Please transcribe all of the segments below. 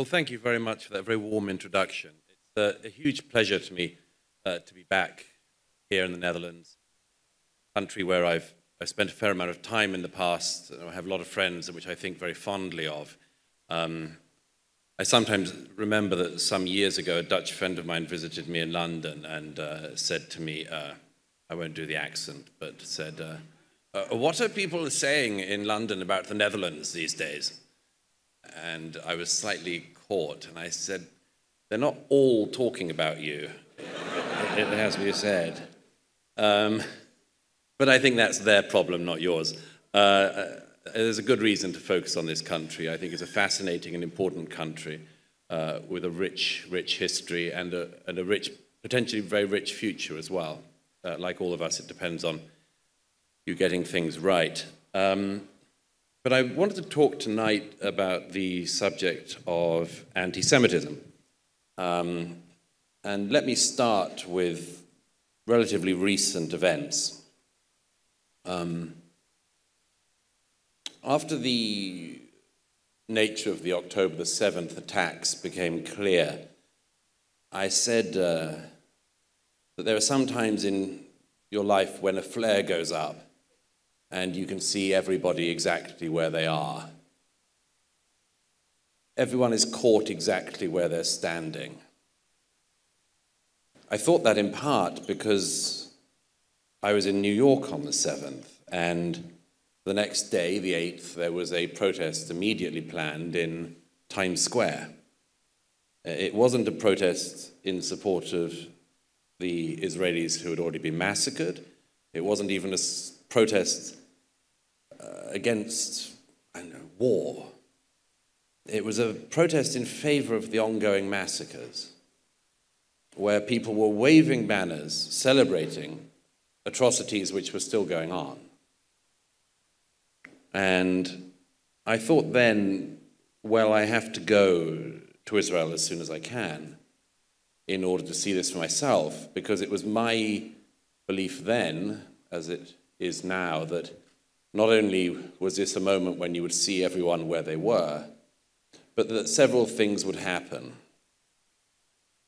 Well, thank you very much for that very warm introduction. It's a huge pleasure to me to be back here in the Netherlands, a country where I've spent a fair amount of time in the past. I have a lot of friends which I think very fondly of. I sometimes remember that some years ago a Dutch friend of mine visited me in London and said to me, I won't do the accent, but said, what are people saying in London about the Netherlands these days? And I was slightly caught, and I said, they're not all talking about you, it has to be said. But I think that's their problem, not yours. There's a good reason to focus on this country. I think it's a fascinating and important country with a rich history and a rich, potentially very rich future as well. Like all of us, it depends on you getting things right. But I wanted to talk tonight about the subject of anti-Semitism. And let me start with relatively recent events. After the nature of the October the 7th attacks became clear, I said that there are some times in your life when a flare goes up and you can see everybody exactly where they are. Everyone is caught exactly where they're standing. I thought that in part because I was in New York on the 7th, and the next day, the 8th, there was a protest immediately planned in Times Square. It wasn't a protest in support of the Israelis who had already been massacred. It wasn't even a protest against war. It was a protest in favor of the ongoing massacres, where people were waving banners, celebrating atrocities which were still going on. And I thought then, well, I have to go to Israel as soon as I can in order to see this for myself, because it was my belief then, as it is now, that not only was this a moment when you would see everyone where they were, but that several things would happen.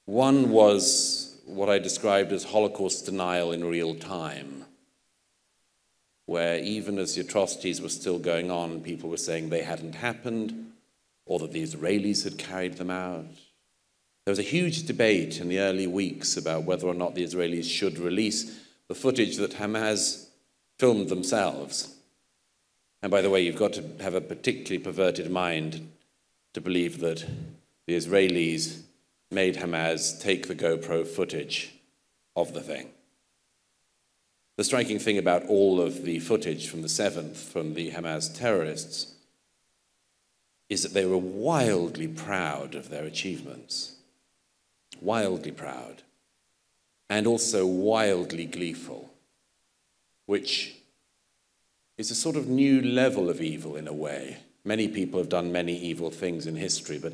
One was what I described as Holocaust denial in real time, where even as the atrocities were still going on, people were saying they hadn't happened, or that the Israelis had carried them out. There was a huge debate in the early weeks about whether or not the Israelis should release the footage that Hamas filmed themselves. And by the way, you've got to have a particularly perverted mind to believe that the Israelis made Hamas take the GoPro footage of the thing. The striking thing about all of the footage from the 7th, from the Hamas terrorists, is that they were wildly proud of their achievements. Wildly proud. And also wildly gleeful, which is a sort of new level of evil in a way. Many people have done many evil things in history, but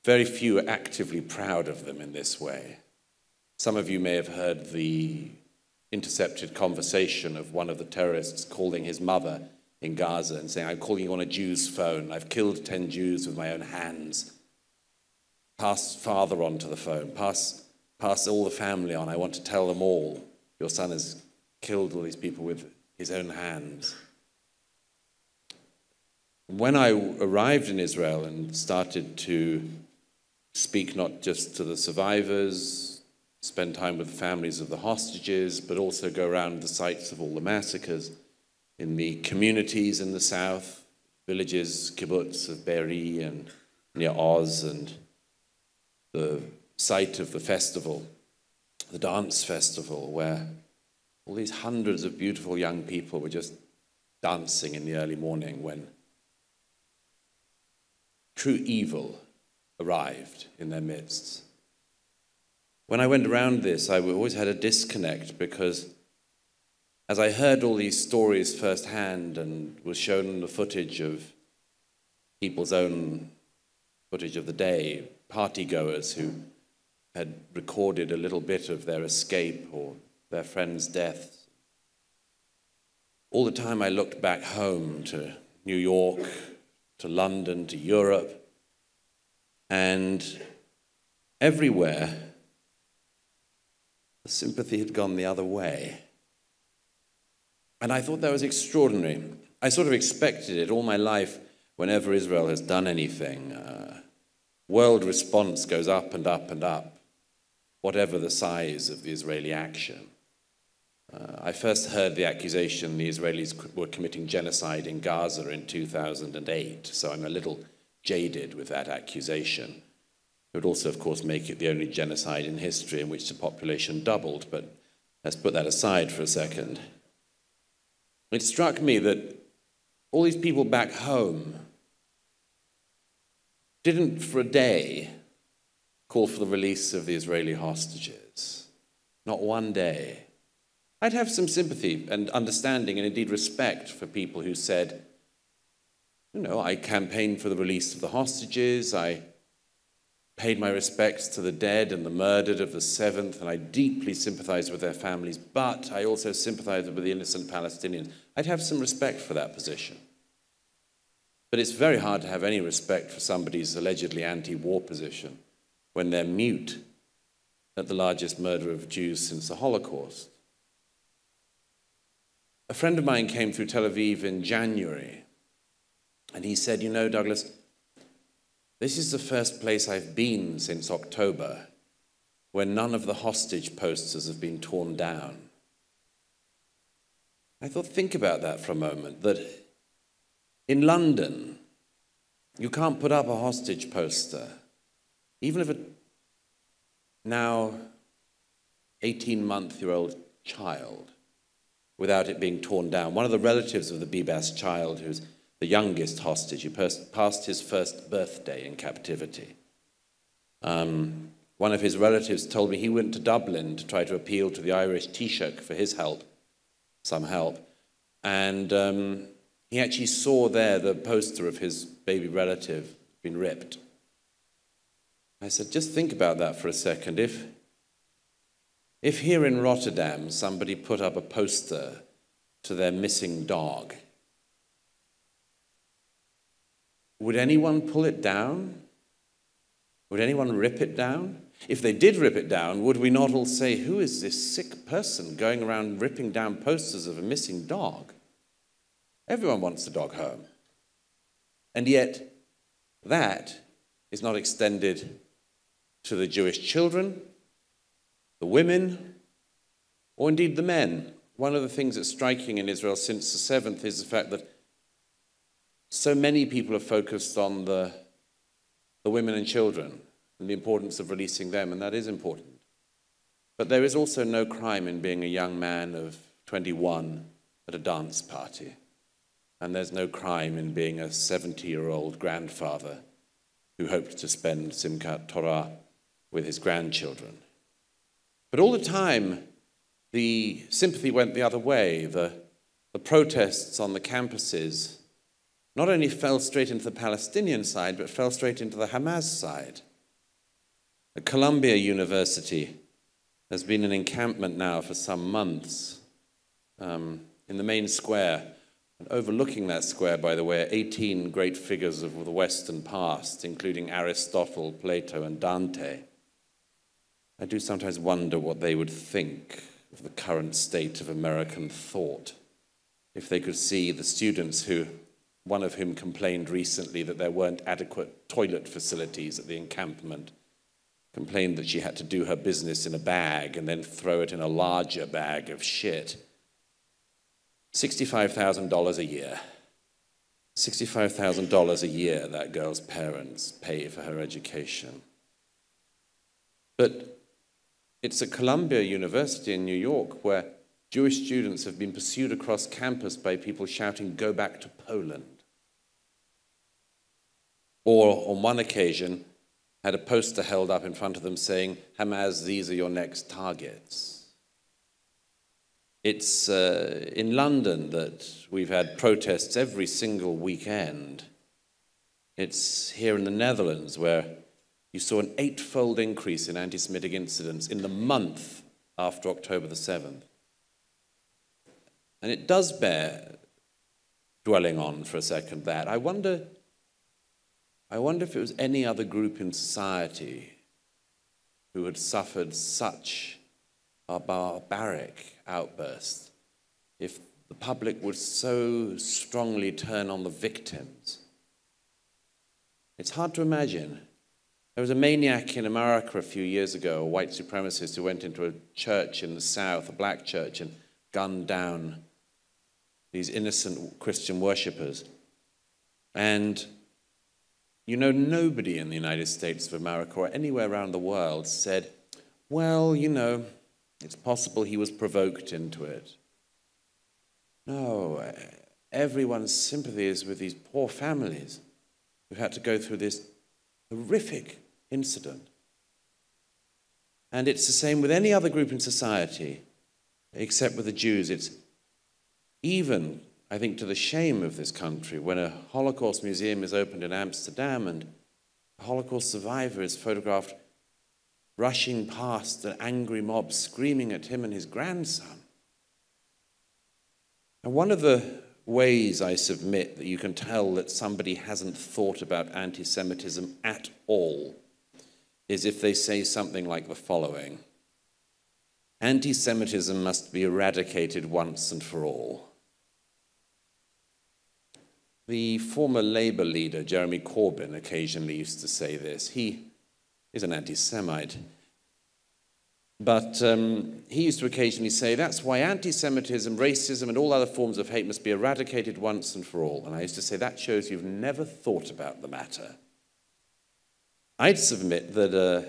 very few are actively proud of them in this way. Some of you may have heard the intercepted conversation of one of the terrorists calling his mother in Gaza and saying, I'm calling you on a Jew's phone. I've killed 10 Jews with my own hands. Pass father on to the phone. Pass all the family on. I want to tell them all. Your son has killed all these people with his own hands. When I arrived in Israel and started to speak not just to the survivors, spend time with the families of the hostages, but also go around the sites of all the massacres in the communities in the south, villages, kibbutz of Be'eri and near Oz, and the site of the festival, the dance festival, where all these hundreds of beautiful young people were just dancing in the early morning when true evil arrived in their midst. When I went around this, I always had a disconnect, because as I heard all these stories firsthand and was shown the footage of people's own footage of the day, partygoers who had recorded a little bit of their escape or their friend's death, all the time I looked back home to New York, to London, to Europe, And everywhere, the sympathy had gone the other way. And I thought that was extraordinary. I sort of expected it all my life. Whenever Israel has done anything, world response goes up and up and up, whatever the size of the Israeli action. I first heard the accusation the Israelis were committing genocide in Gaza in 2008, so I'm a little jaded with that accusation. It would also, of course, make it the only genocide in history in which the population doubled, but let's put that aside for a second. It struck me that all these people back home didn't for a day call for the release of the Israeli hostages. Not one day. I'd have some sympathy and understanding and indeed respect for people who said, I campaigned for the release of the hostages, I paid my respects to the dead and the murdered of the 7th, and I deeply sympathized with their families, but I also sympathized with the innocent Palestinians. I'd have some respect for that position. But it's very hard to have any respect for somebody's allegedly anti-war position when they're mute at the largest murder of Jews since the Holocaust. A friend of mine came through Tel Aviv in January, and he said, Douglas, this is the first place I've been since October when none of the hostage posters have been torn down. I thought, think about that for a moment, that in London, you can't put up a hostage poster, even if a now 18-month-old child, without it being torn down. One of the relatives of the Bibas child, who's the youngest hostage, who passed his first birthday in captivity. One of his relatives told me he went to Dublin to try to appeal to the Irish Taoiseach for his help, some help, and he actually saw there the poster of his baby relative being ripped. I said, just think about that for a second. If here in Rotterdam somebody put up a poster to their missing dog, would anyone pull it down? Would anyone rip it down? If they did rip it down, would we not all say, who is this sick person going around ripping down posters of a missing dog? Everyone wants the dog home. And yet, that is not extended to the Jewish children, the women, or indeed the men. One of the things that's striking in Israel since the 7th is the fact that so many people are focused on the women and children and the importance of releasing them, and that is important. But there is also no crime in being a young man of 21 at a dance party. And there's no crime in being a 70-year-old grandfather who hoped to spend Simchat Torah with his grandchildren. But all the time, the sympathy went the other way. The protests on the campuses not only fell straight into the Palestinian side, but fell straight into the Hamas side. At Columbia University, there's been an encampment now for some months in the main square. And overlooking that square, by the way, are 18 great figures of the Western past, including Aristotle, Plato, and Dante. I do sometimes wonder what they would think of the current state of American thought if they could see the students one of whom complained recently that there weren't adequate toilet facilities at the encampment, complained that she had to do her business in a bag and then throw it in a larger bag of shit. $65,000 a year. $65,000 a year that girl's parents pay for her education. But it's at Columbia University in New York where Jewish students have been pursued across campus by people shouting, "Go back to Poland." Or on one occasion, had a poster held up in front of them saying, "Hamas, these are your next targets." It's in London that we've had protests every single weekend. It's here in the Netherlands where you saw an 8-fold increase in anti-Semitic incidents in the month after October the 7th. And it does bear dwelling on for a second that. I wonder I wonder if it was any other group in society who had suffered such a barbaric outburst, if the public would so strongly turn on the victims. It's hard to imagine. There was a maniac in America a few years ago, a white supremacist who went into a church in the South, a black church, and gunned down these innocent Christian worshippers. And you know, nobody in the United States of America or anywhere around the world said, well, you know, it's possible he was provoked into it. No, everyone's sympathy is with these poor families who had to go through this horrific incident. And it's the same with any other group in society, except with the Jews. It's even, I think, to the shame of this country when a Holocaust museum is opened in Amsterdam and a Holocaust survivor is photographed rushing past an angry mob screaming at him and his grandson. And one of the ways, I submit, that you can tell that somebody hasn't thought about anti-Semitism at all is if they say something like the following: anti-Semitism must be eradicated once and for all. The former Labour leader, Jeremy Corbyn, occasionally used to say this. He is an anti-Semite. But he used to occasionally say, that's why anti-Semitism, racism, and all other forms of hate must be eradicated once and for all. And I used to say, that shows you've never thought about the matter. I'd submit that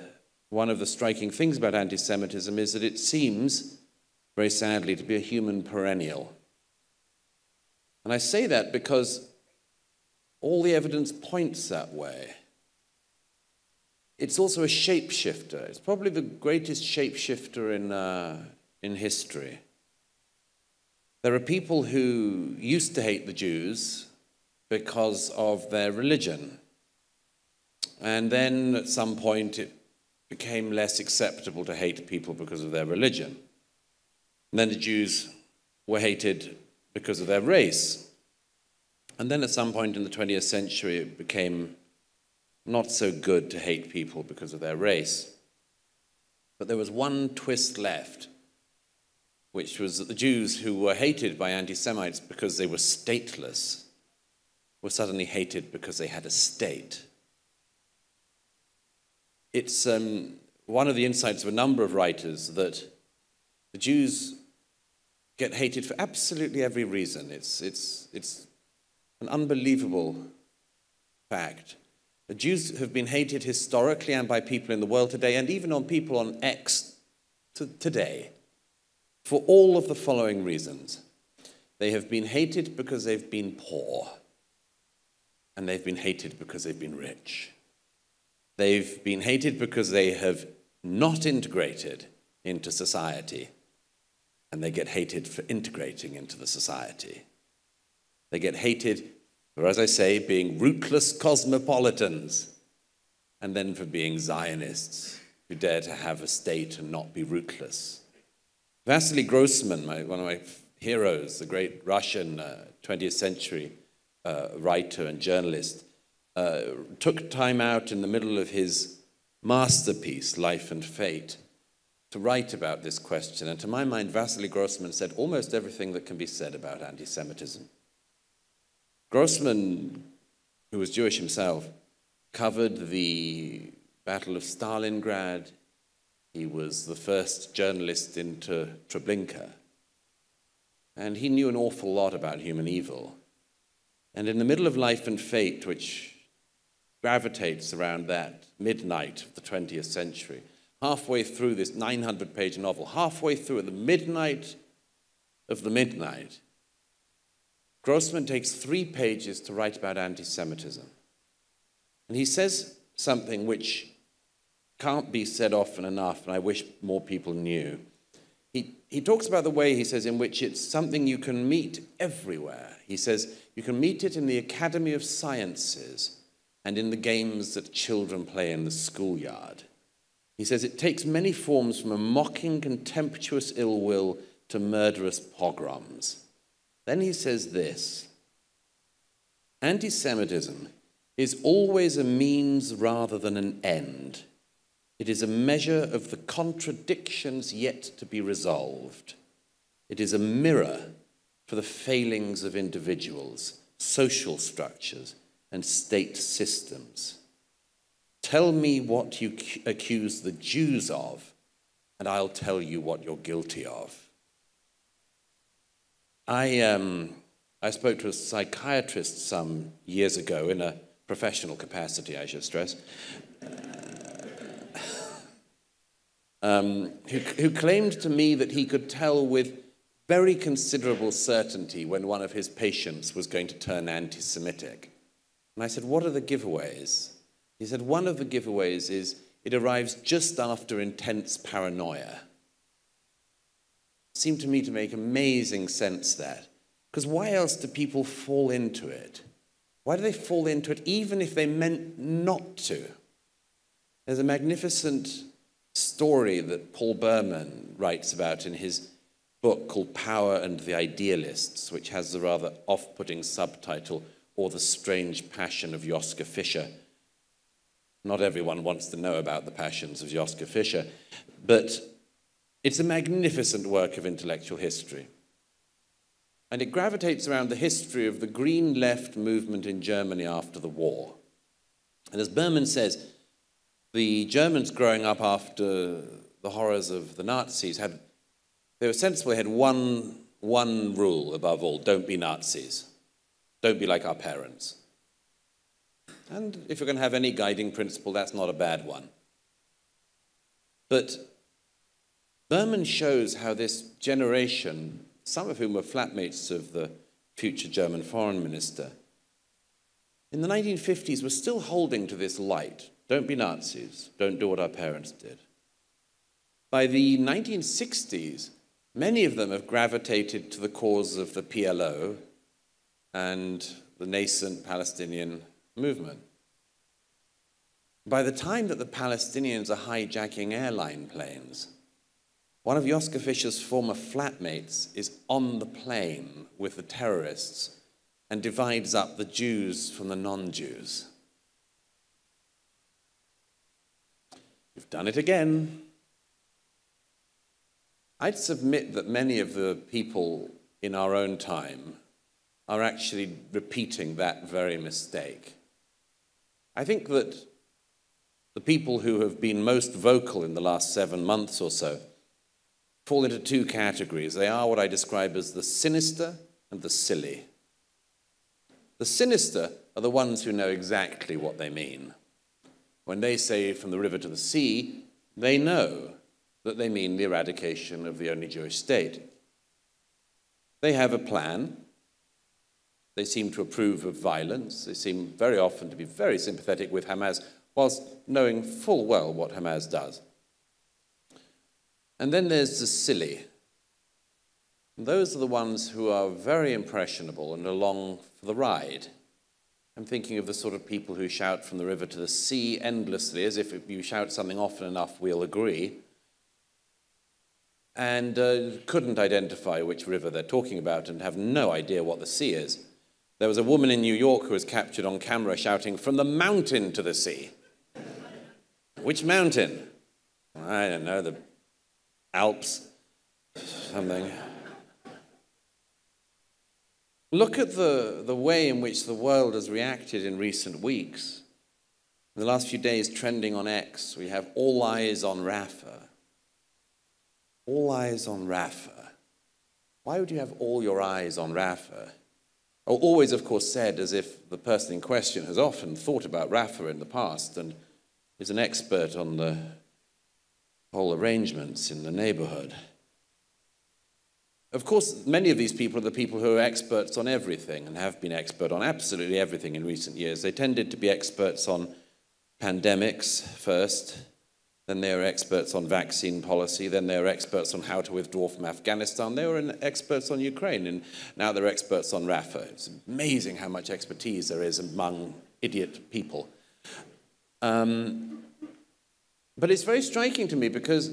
one of the striking things about anti-Semitism is that it seems, very sadly, to be a human perennial. And I say that because all the evidence points that way. It's also a shapeshifter. It's probably the greatest shapeshifter in history. There are people who used to hate the Jews because of their religion. And then at some point it became less acceptable to hate people because of their religion. And then the Jews were hated because of their race. And then at some point in the 20th century it became not so good to hate people because of their race. But there was one twist left, which was that the Jews who were hated by anti-Semites because they were stateless were suddenly hated because they had a state. It's one of the insights of a number of writers that the Jews get hated for absolutely every reason. It's an unbelievable fact. The Jews have been hated historically and by people in the world today, and even on people on X today, for all of the following reasons. They have been hated because they've been poor, and they've been hated because they've been rich. They've been hated because they have not integrated into society, and they get hated for integrating into the society. They get hated for, as I say, being rootless cosmopolitans, and then for being Zionists who dare to have a state and not be rootless. Vasily Grossman, one of my heroes, the great Russian 20th century writer and journalist, took time out in the middle of his masterpiece, Life and Fate, to write about this question. And to my mind, Vasily Grossman said almost everything that can be said about anti-Semitism. Grossman, who was Jewish himself, covered the Battle of Stalingrad. He was the first journalist into Treblinka. And he knew an awful lot about human evil. And in the middle of Life and Fate, which gravitates around that midnight of the 20th century, halfway through this 900-page novel, halfway through at the midnight of the midnight, Grossman takes 3 pages to write about anti-Semitism. And he says something which can't be said often enough, and I wish more people knew. He talks about the way, he says, in which it's something you can meet everywhere. He says, you can meet it in the Academy of Sciences and in the games that children play in the schoolyard. He says, it takes many forms from a mocking, contemptuous ill will to murderous pogroms. Then he says this: anti-Semitism is always a means rather than an end. It is a measure of the contradictions yet to be resolved. It is a mirror for the failings of individuals, social structures, and state systems. Tell me what you accuse the Jews of, and I'll tell you what you're guilty of. I spoke to a psychiatrist some years ago, in a professional capacity, I should stress, who claimed to me that he could tell with very considerable certainty when one of his patients was going to turn anti-Semitic. And I said, what are the giveaways? He said, one of the giveaways is it arrives just after intense paranoia. It seemed to me to make amazing sense, that. Because why else do people fall into it? Why do they fall into it even if they meant not to? There's a magnificent story that Paul Berman writes about in his book called Power and the Idealists, which has the rather off-putting subtitle, Or the Strange Passion of Joschka Fischer. Not everyone wants to know about the passions of Joschka Fischer, but it's a magnificent work of intellectual history. And it gravitates around the history of the Green Left movement in Germany after the war. And as Berman says, the Germans growing up after the horrors of the Nazis they were sensible. They had one rule above all: don't be Nazis. Don't be like our parents. And if you're going to have any guiding principle, that's not a bad one. But Berman shows how this generation, some of whom were flatmates of the future German foreign minister, in the 1950s were still holding to this light. Don't be Nazis. Don't do what our parents did. By the 1960s, many of them have gravitated to the cause of the PLO and the nascent Palestinian movement. By the time that the Palestinians are hijacking airline planes, one of Joschka Fischer's former flatmates is on the plane with the terrorists and divides up the Jews from the non-Jews. You've done it again. I'd submit that many of the people in our own time are actually repeating that very mistake. I think that the people who have been most vocal in the last 7 months or so fall into two categories. They are what I describe as the sinister and the silly. The sinister are the ones who know exactly what they mean. When they say from the river to the sea, they know that they mean the eradication of the only Jewish state. They have a plan. They seem to approve of violence. They seem very often to be very sympathetic with Hamas, whilst knowing full well what Hamas does. And then there's the silly. And those are the ones who are very impressionable and along for the ride. I'm thinking of the sort of people who shout from the river to the sea endlessly, as if you shout something often enough, we'll agree, and couldn't identify which river they're talking about and have no idea what the sea is. There was a woman in New York who was captured on camera shouting, "From the mountain to the sea." Which mountain? I don't know, the Alps, something. Look at the way in which the world has reacted in recent weeks. In the last few days, trending on X, we have all eyes on Rafah. All eyes on Rafah. Why would you have all your eyes on Rafah? Always, of course, said as if the person in question has often thought about Rafah in the past and is an expert on the whole arrangements in the neighborhood. Of course, many of these people are the people who are experts on everything and have been expert on absolutely everything in recent years. They tended to be experts on pandemics first, then they were experts on vaccine policy, then they were experts on how to withdraw from Afghanistan, they were experts on Ukraine, and now they're experts on Rafah. It's amazing how much expertise there is among idiot people. But it's very striking to me because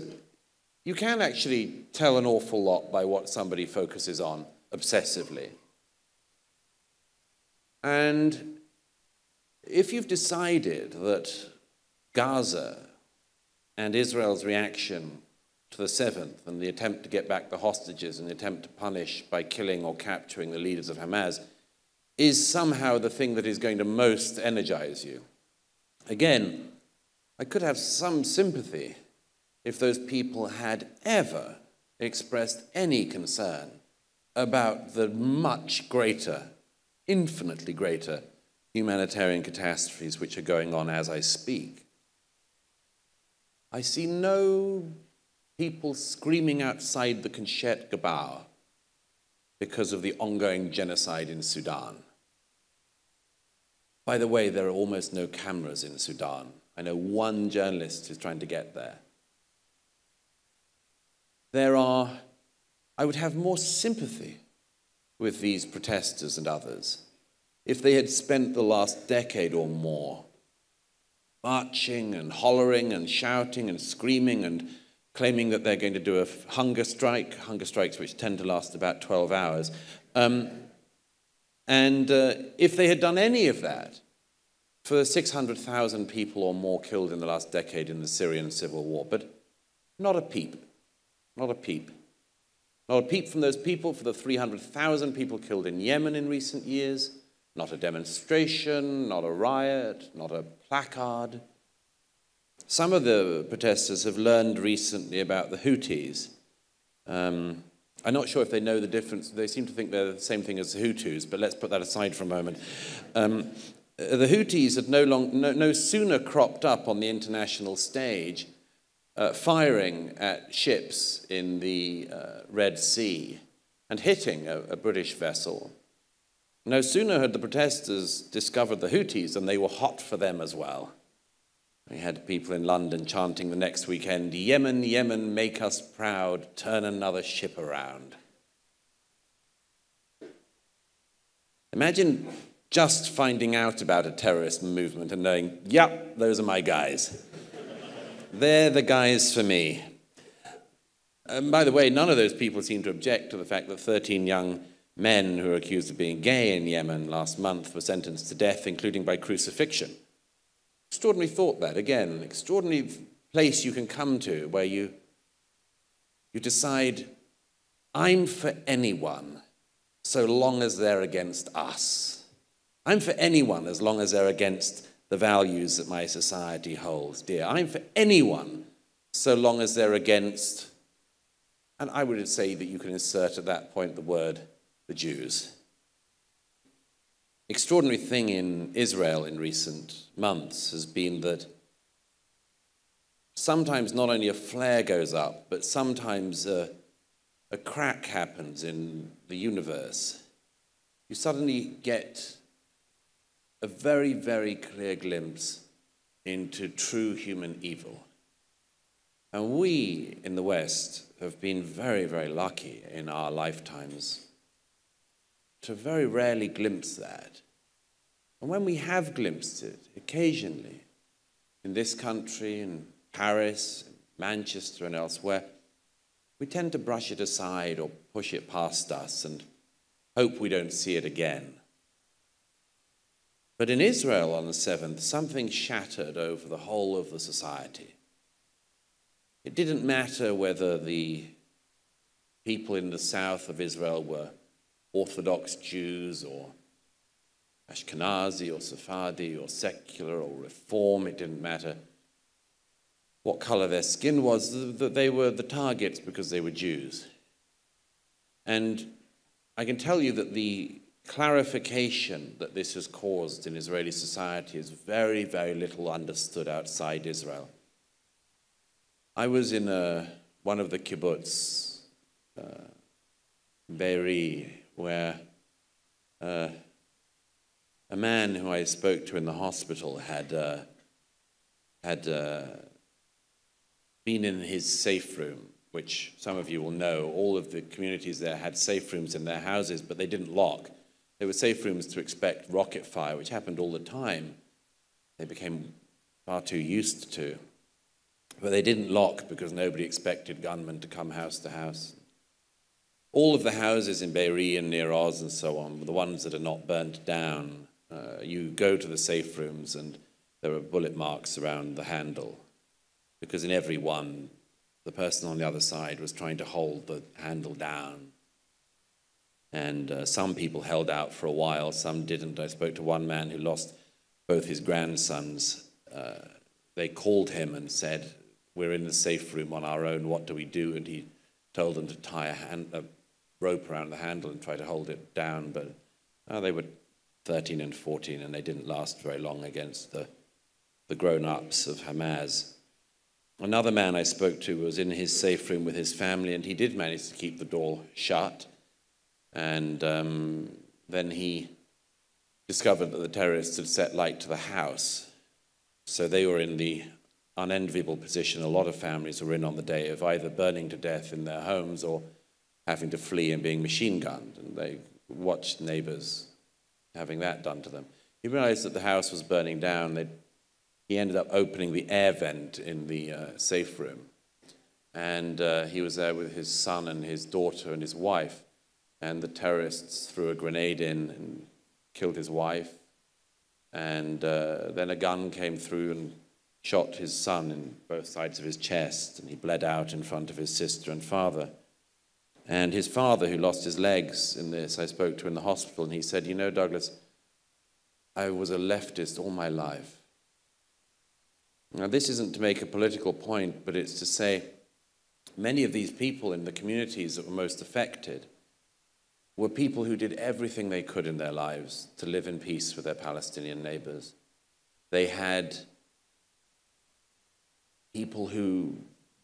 you can actually tell an awful lot by what somebody focuses on obsessively. And If you've decided that Gaza and Israel's reaction to the 7th and the attempt to get back the hostages and the attempt to punish by killing or capturing the leaders of Hamas is somehow the thing that is going to most energize you, again, I could have some sympathy if those people had ever expressed any concern about the much greater, infinitely greater humanitarian catastrophes which are going on as I speak. I see no people screaming outside the Kinchet Gabao because of the ongoing genocide in Sudan. By the way, there are almost no cameras in Sudan. I know one journalist who's trying to get there. I would have more sympathy with these protesters and others if they had spent the last decade or more marching and hollering and shouting and screaming and claiming that they're going to do a hunger strikes which tend to last about 12 hours. If they had done any of that for the 600,000 people or more killed in the last decade in the Syrian civil war, but not a peep, not a peep. Not a peep from those people for the 300,000 people killed in Yemen in recent years, not a demonstration, not a riot, not a placard. Some of the protesters have learned recently about the Houthis. I'm not sure if they know the difference. They seem to think they're the same thing as the Hutus, but let's put that aside for a moment. The Houthis had no sooner cropped up on the international stage, firing at ships in the Red Sea and hitting a British vessel. No sooner had the protesters discovered the Houthis than they were hot for them as well. We had people in London chanting the next weekend, "Yemen, Yemen, make us proud, turn another ship around." Imagine just finding out about a terrorist movement and knowing, yep, those are my guys. They're the guys for me. By the way, none of those people seem to object to the fact that 13 young men who are accused of being gay in Yemen last month were sentenced to death, including by crucifixion. Extraordinary thought that, again, an extraordinary place you can come to where you decide, I'm for anyone so long as they're against us. I'm for anyone as long as they're against the values that my society holds dear. I'm for anyone so long as they're against, and I would say that you can insert at that point the word, the Jews. Extraordinary thing in Israel in recent months has been that sometimes not only a flare goes up, but sometimes a crack happens in the universe. You suddenly get a very, very clear glimpse into true human evil. And we in the West have been very, very lucky in our lifetimes to very rarely glimpse that. And when we have glimpsed it, occasionally, in this country, in Paris, in Manchester and elsewhere, we tend to brush it aside or push it past us and hope we don't see it again. But in Israel on the 7th, something shattered over the whole of the society. It didn't matter whether the people in the south of Israel were Orthodox Jews or Ashkenazi or Sephardi or secular or Reform, it didn't matter what color their skin was, that they were the targets because they were Jews. And I can tell you that the clarification that this has caused in Israeli society is very, very little understood outside Israel. I was in one of the kibbutz, Be'eri, where a man who I spoke to in the hospital had been in his safe room, which some of you will know. All of the communities there had safe rooms in their houses, but they didn't lock. They were safe rooms to expect rocket fire, which happened all the time. They became far too used to. But they didn't lock because nobody expected gunmen to come house to house. All of the houses in Be'eri and near Oz and so on, the ones that are not burnt down, You go to the safe rooms and there are bullet marks around the handle, because in every one, the person on the other side was trying to hold the handle down. And some people held out for a while, some didn't. I spoke to one man who lost both his grandsons. They called him and said, "We're in the safe room on our own, what do we do?" And he told them to tie a rope around the handle and try to hold it down. But they were 13 and 14, and they didn't last very long against the grown-ups of Hamas. Another man I spoke to was in his safe room with his family, and he did manage to keep the door shut. And then he discovered that the terrorists had set light to the house. So they were in the unenviable position a lot of families were in on the day of either burning to death in their homes or having to flee and being machine gunned. And they watched neighbors having that done to them. He realized that the house was burning down. He ended up opening the air vent in the safe room. And he was there with his son and his daughter and his wife. And the terrorists threw a grenade in and killed his wife. And then a gun came through and shot his son in both sides of his chest, and he bled out in front of his sister and father. And his father, who lost his legs in this, I spoke to in the hospital, and he said, "You know, Douglas, I was a leftist all my life." Now, this isn't to make a political point, but it's to say many of these people in the communities that were most affected were people who did everything they could in their lives to live in peace with their Palestinian neighbors. They had people who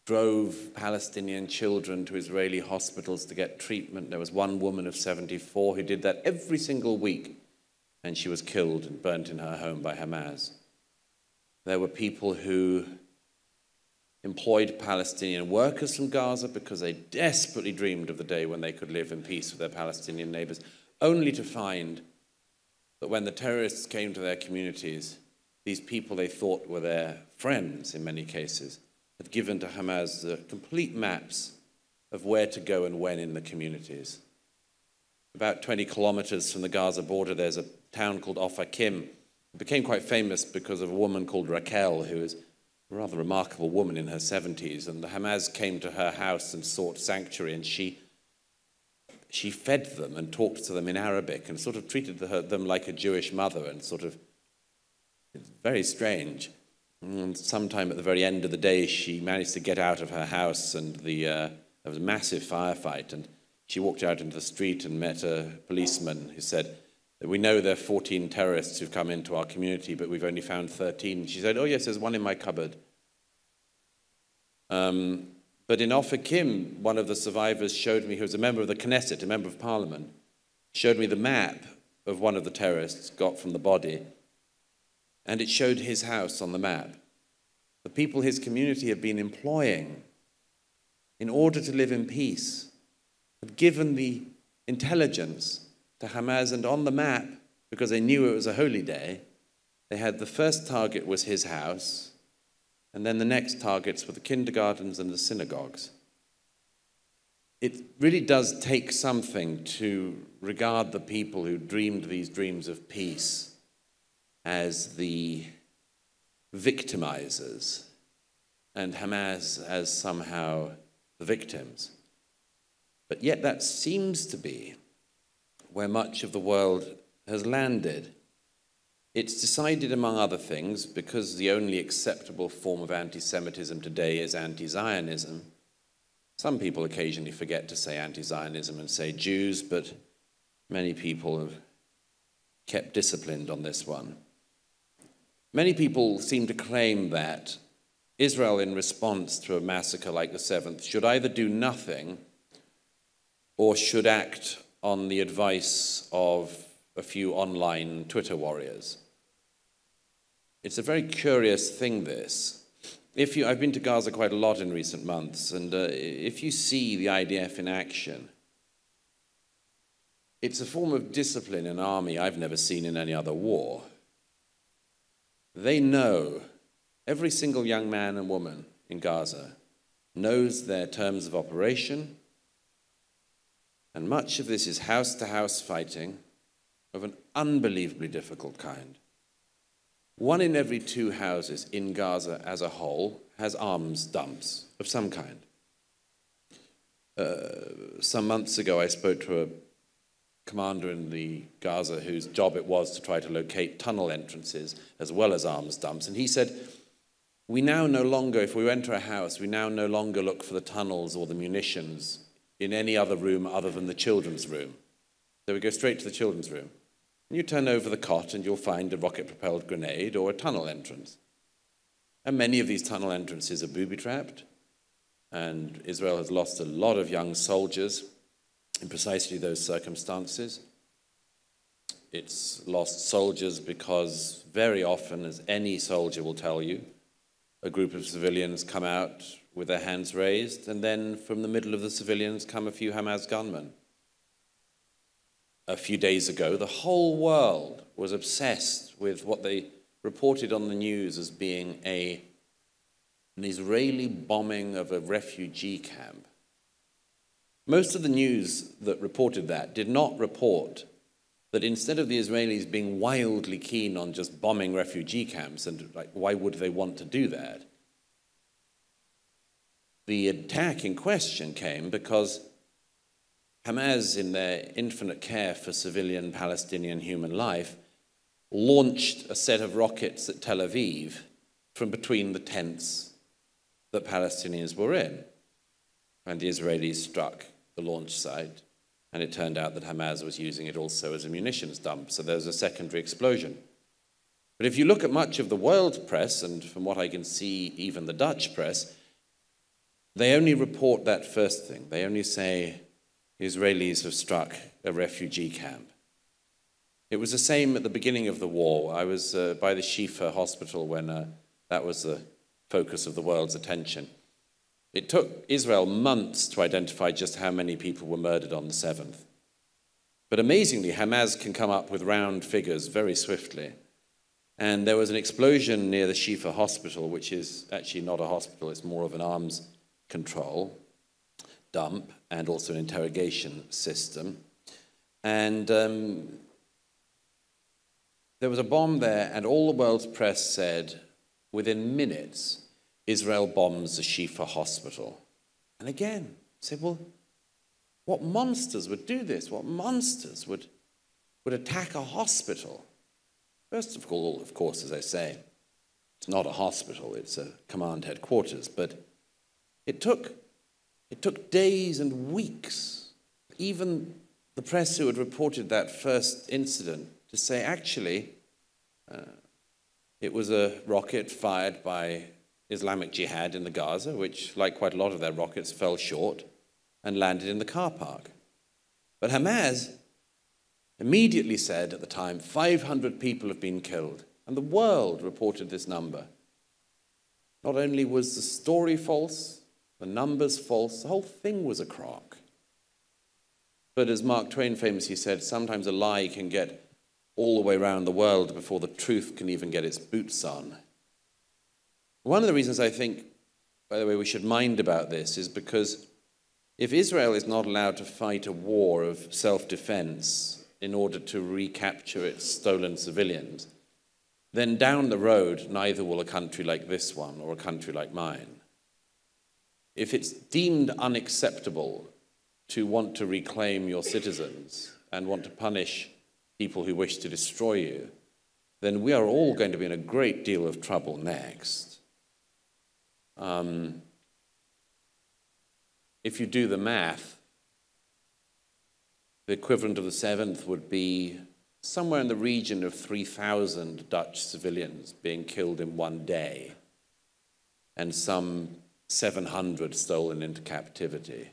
drove Palestinian children to Israeli hospitals to get treatment. There was one woman of 74 who did that every single week, and she was killed and burnt in her home by Hamas. There were people who employed Palestinian workers from Gaza because they desperately dreamed of the day when they could live in peace with their Palestinian neighbors, only to find that when the terrorists came to their communities, these people they thought were their friends in many cases had given to Hamas the complete maps of where to go and when in the communities. About 20 kilometers from the Gaza border, there's a town called Ofakim. It became quite famous because of a woman called Raquel, who is a rather remarkable woman in her 70s, and the Hamas came to her house and sought sanctuary, and she fed them and talked to them in Arabic and sort of treated them like a Jewish mother, and sort of, it's very strange. And sometime at the very end of the day, she managed to get out of her house, and there was a massive firefight, and she walked out into the street and met a policeman who said, "We know there are 14 terrorists who've come into our community, but we've only found 13. She said, "Oh yes, there's one in my cupboard." But in Ofakim, one of the survivors showed me, who was a member of the Knesset, a member of parliament, showed me the map of one of the terrorists got from the body, and it showed his house on the map. The people his community had been employing in order to live in peace had given the intelligence to Hamas, and on the map, because they knew it was a holy day, they had the first target was his house, and then the next targets were the kindergartens and the synagogues. It really does take something to regard the people who dreamed these dreams of peace as the victimizers and Hamas as somehow the victims. But yet that seems to be where much of the world has landed. It's decided, among other things, because the only acceptable form of anti-Semitism today is anti-Zionism. Some people occasionally forget to say anti-Zionism and say Jews, but many people have kept disciplined on this one. Many people seem to claim that Israel, in response to a massacre like the 7th, should either do nothing or should act on the advice of a few online Twitter warriors. It's a very curious thing, this. I've been to Gaza quite a lot in recent months, and if you see the IDF in action, it's a form of discipline in an army I've never seen in any other war. They know, every single young man and woman in Gaza knows their terms of operation, and much of this is house-to-house fighting of an unbelievably difficult kind. 1 in every 2 houses in Gaza as a whole has arms dumps of some kind. Some months ago, I spoke to a commander in the Gaza whose job it was to try to locate tunnel entrances as well as arms dumps. And he said, we now no longer, if we enter a house, we now no longer look for the tunnels or the munitions in any other room other than the children's room. So we go straight to the children's room. And you turn over the cot and you'll find a rocket-propelled grenade or a tunnel entrance. And many of these tunnel entrances are booby-trapped. And Israel has lost a lot of young soldiers in precisely those circumstances. It's lost soldiers because very often, as any soldier will tell you, a group of civilians come out with their hands raised, and then from the middle of the civilians come a few Hamas gunmen. A few days ago, the whole world was obsessed with what they reported on the news as being an Israeli bombing of a refugee camp. Most of the news that reported that did not report that instead of the Israelis being wildly keen on just bombing refugee camps, and why would they want to do that? The attack in question came because Hamas, in their infinite care for civilian Palestinian human life, launched a set of rockets at Tel Aviv from between the tents that Palestinians were in. And the Israelis struck the launch site, and it turned out that Hamas was using it also as a munitions dump, so there was a secondary explosion. But if you look at much of the world press, and from what I can see, even the Dutch press, they only report that first thing. They only say Israelis have struck a refugee camp. It was the same at the beginning of the war. I was by the Shifa hospital when that was the focus of the world's attention. It took Israel months to identify just how many people were murdered on the 7th. But amazingly, Hamas can come up with round figures very swiftly. And there was an explosion near the Shifa hospital, which is actually not a hospital, it's more of an arms control dump and also an interrogation system. And there was a bomb there, and all the world's press said, within minutes, Israel bombs the Shifa hospital. And again, said, well, what monsters would do this? What monsters would attack a hospital? First of all, of course, as I say, it's not a hospital, it's a command headquarters, but it took days and weeks, even the press who had reported that first incident, to say, actually, it was a rocket fired by Islamic Jihad in the Gaza, which, like quite a lot of their rockets, fell short and landed in the car park. But Hamas immediately said at the time, 500 people have been killed. And the world reported this number. Not only was the story false, the numbers false, the whole thing was a crock. But as Mark Twain famously said, sometimes a lie can get all the way around the world before the truth can even get its boots on. One of the reasons I think, by the way, we should mind about this is because if Israel is not allowed to fight a war of self-defense in order to recapture its stolen civilians, then down the road, neither will a country like this one or a country like mine. If it's deemed unacceptable to want to reclaim your citizens and want to punish people who wish to destroy you, then we are all going to be in a great deal of trouble next. If you do the math, the equivalent of the 7th would be somewhere in the region of 3,000 Dutch civilians being killed in one day, and some 700 stolen into captivity.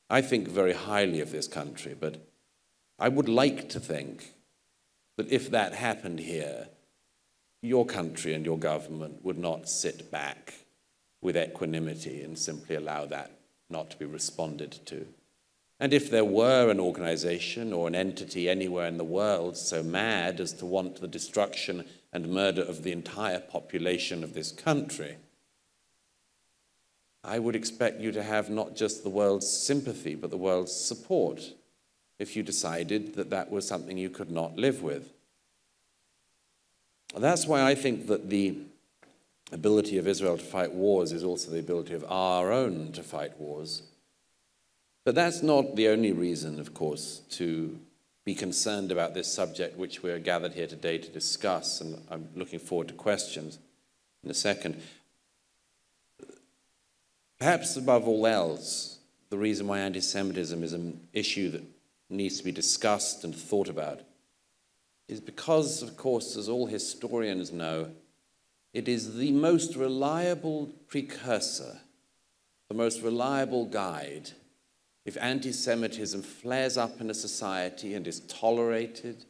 I think very highly of this country, but I would like to think that if that happened here, your country and your government would not sit back with equanimity and simply allow that not to be responded to. And if there were an organization or an entity anywhere in the world so mad as to want the destruction and murder of the entire population of this country, I would expect you to have not just the world's sympathy, but the world's support. if you decided that that was something you could not live with. And that's why I think that the ability of Israel to fight wars is also the ability of our own to fight wars. But that's not the only reason, of course, to be concerned about this subject which we're gathered here today to discuss, and I'm looking forward to questions in a second. Perhaps above all else, the reason why anti-Semitism is an issue that needs to be discussed and thought about is because, of course, as all historians know, it is the most reliable precursor, the most reliable guide. If anti-Semitism flares up in a society and is tolerated,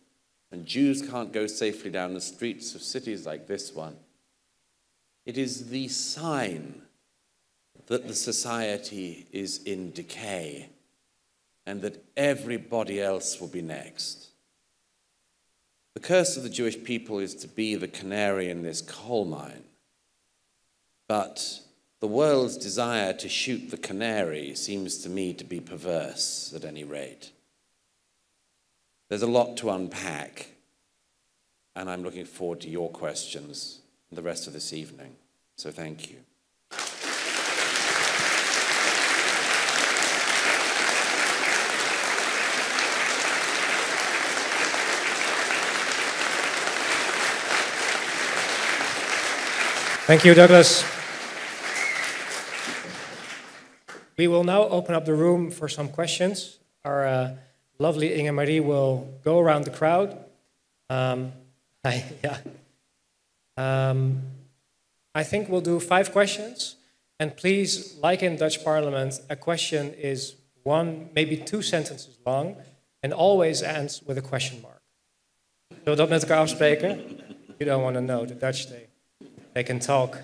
and Jews can't go safely down the streets of cities like this one, it is the sign that the society is in decay and that everybody else will be next. The curse of the Jewish people is to be the canary in this coal mine, but the world's desire to shoot the canary seems to me to be perverse, at any rate. There's a lot to unpack, and I'm looking forward to your questions the rest of this evening. So thank you. Thank you, Douglas. We will now open up the room for some questions. Our lovely Inge-Marie will go around the crowd. I think we'll do 5 questions. And please, like in Dutch Parliament, a question is 1, maybe 2 sentences long, and always ends with a question mark. Zullen we dat met elkaar afspreken? You don't want to know, the Dutch they can talk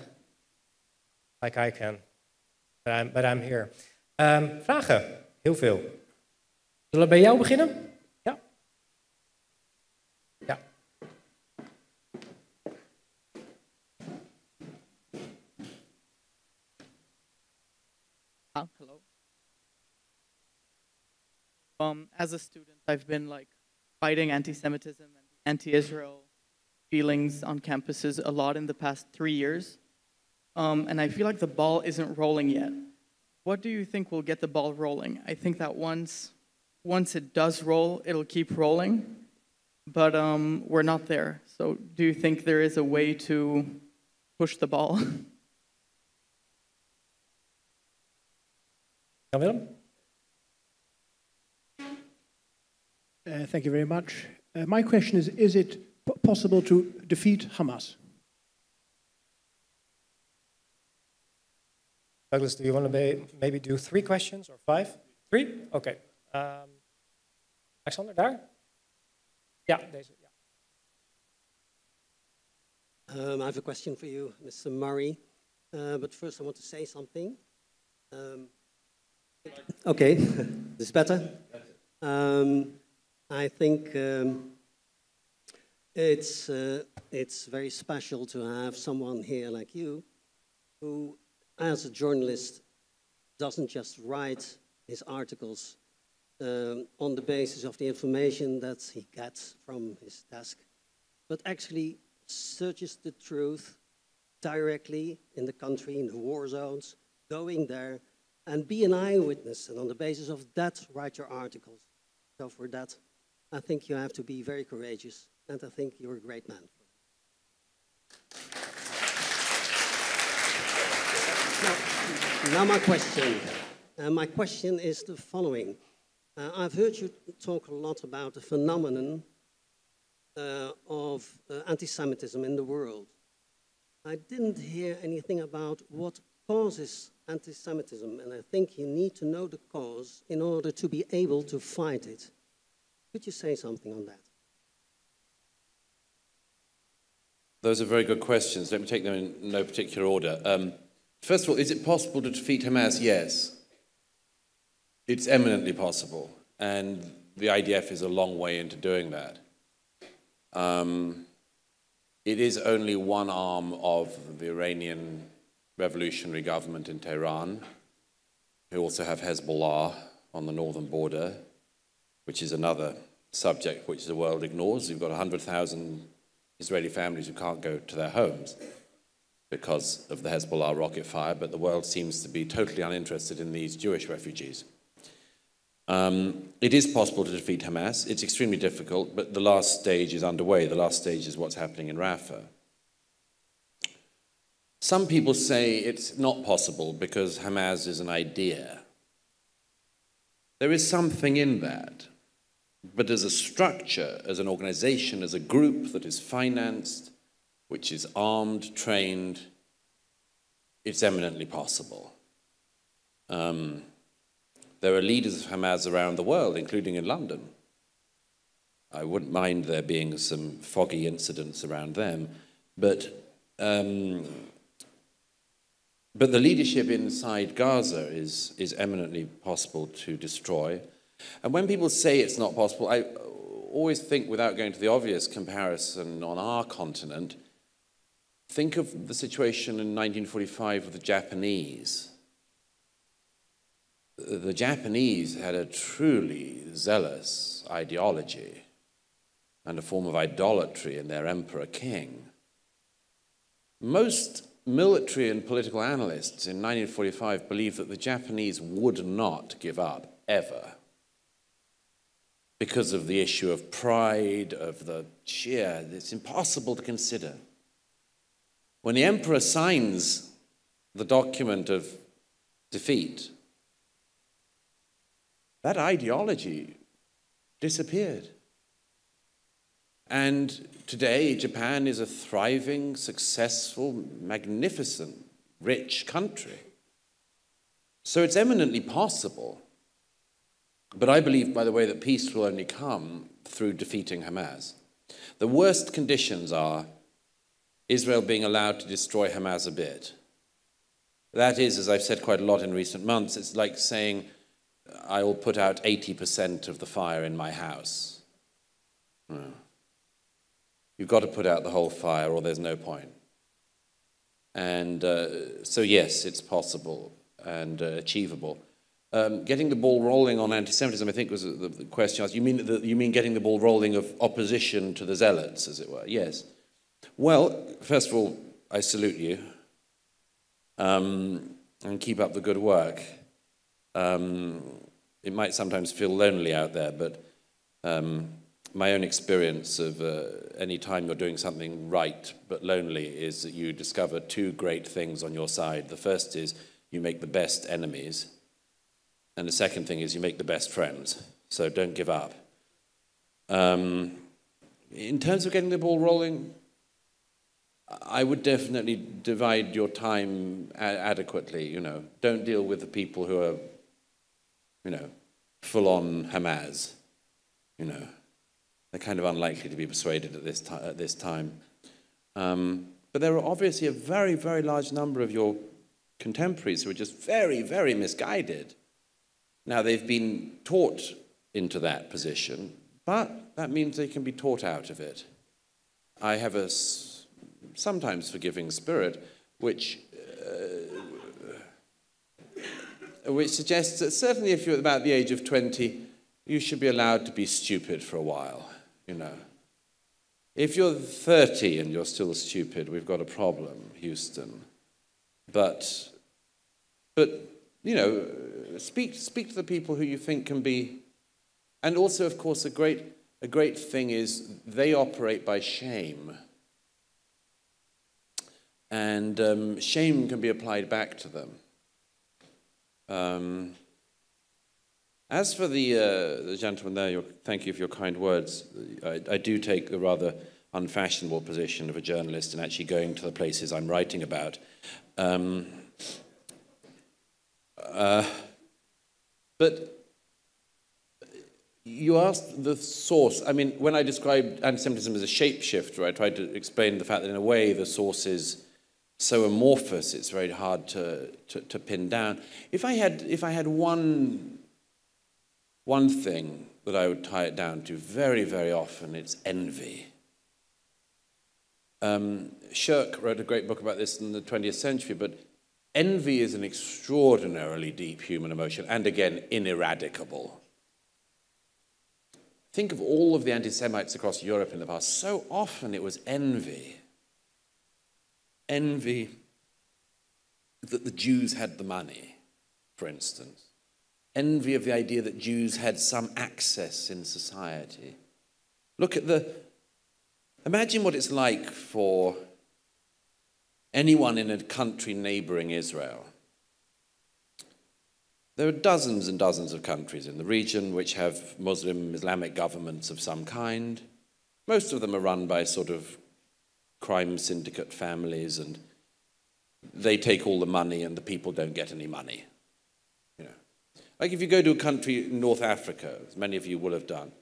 like I can. But I'm here. Vragen? Heel veel. Zullen we bij jou beginnen? Ja? Ja. Hello. As a student, I've been fighting anti-Semitism and anti-Israel feelings on campuses a lot in the past 3 years. And I feel like the ball isn't rolling yet. What do you think will get the ball rolling? I think that once it does roll, it'll keep rolling, but we're not there. So do you think there is a way to push the ball? Willem? Thank you very much. My question is it possible to defeat Hamas? Douglas, do you want to maybe do 3 questions or 5? 3? Okay. Alexander, daar? Ja, deze. I have a question for you, Mr. Murray. But first I want to say something. Okay, this is better. I think it's very special to have someone here like you who, as a journalist, doesn't just write his articles on the basis of the information that he gets from his desk, but actually searches the truth directly in the country, in the war zones, going there and be an eyewitness, and on the basis of that write your articles. So for that, I think you have to be very courageous, and I think you're a great man. Now my question. My question is the following. I've heard you talk a lot about the phenomenon of anti-Semitism in the world. I didn't hear anything about what causes anti-Semitism, and I think you need to know the cause in order to be able to fight it. Could you say something on that? Those are very good questions. Let me take them in no particular order. First of all, is it possible to defeat Hamas? Yes. It's eminently possible, and the IDF is a long way into doing that. It is only one arm of the Iranian revolutionary government in Tehran, who also have Hezbollah on the northern border. which is another subject which the world ignores. You've got 100,000 Israeli families who can't go to their homes because of the Hezbollah rocket fire, but the world seems to be totally uninterested in these Jewish refugees. It is possible to defeat Hamas. It's extremely difficult, but the last stage is underway. The last stage is what's happening in Rafah. Some people say it's not possible because Hamas is an idea. There is something in that. But as a structure, as an organization, as a group that is financed, which is armed, trained, it's eminently possible. There are leaders of Hamas around the world, including in London. I wouldn't mind there being some foggy incidents around them, but the leadership inside Gaza is eminently possible to destroy. And when people say it's not possible, I always think, without going to the obvious comparison on our continent, think of the situation in 1945 with the Japanese. The Japanese had a truly zealous ideology and a form of idolatry in their emperor king. Most military and political analysts in 1945 believed that the Japanese would not give up, ever, because of the issue of pride, of the sheer, it's impossible to consider. When the emperor signs the document of defeat, that ideology disappeared. And today, Japan is a thriving, successful, magnificent, rich country. So it's eminently possible. But I believe, by the way, that peace will only come through defeating Hamas. The worst conditions are Israel being allowed to destroy Hamas a bit. That is, as I've said quite a lot in recent months, it's like saying, I will put out 80% of the fire in my house. No. You've got to put out the whole fire or there's no point. And so yes, it's possible and achievable. Getting the ball rolling on anti-Semitism, I think, was the question asked. You mean getting the ball rolling of opposition to the zealots, as it were? Yes. Well, first of all, I salute you and keep up the good work. It might sometimes feel lonely out there, but my own experience of any time you're doing something right but lonely is that you discover two great things on your side. The first is you make the best enemies, and the second thing is you make the best friends. So don't give up. In terms of getting the ball rolling, I would definitely divide your time adequately. Don't deal with the people who are, full-on Hamas. They're kind of unlikely to be persuaded at this time. But there are obviously a very, very large number of your contemporaries who are just very, very misguided. Now, they've been taught into that position, but that means they can be taught out of it. I have a sometimes forgiving spirit, which suggests that certainly if you're about the age of 20, you should be allowed to be stupid for a while, If you're 30 and you're still stupid, we've got a problem, Houston. But speak to the people who you think can be, and also, of course, a great thing is they operate by shame. And shame can be applied back to them. As for the gentleman there, thank you for your kind words. I do take the rather unfashionable position of a journalist in actually going to the places I'm writing about. But you asked the source. I mean, when I described anti-Semitism as a shapeshifter, I tried to explain the fact that in a way the source is so amorphous, it's very hard to pin down. If I had one thing that I would tie it down to very, very often, it's envy. Shirk wrote a great book about this in the 20th century, but envy is an extraordinarily deep human emotion, and again, ineradicable. think of all of the anti-Semites across Europe in the past. So often it was envy. Envy that the Jews had the money, for instance. Envy of the idea that Jews had some access in society. Imagine what it's like for anyone in a country neighboring Israel. There are dozens and dozens of countries in the region which have Muslim Islamic governments of some kind. Most of them are run by sort of crime syndicate families, and they take all the money and the people don't get any money. You know, like if you go to a country in North Africa, as many of you will have done,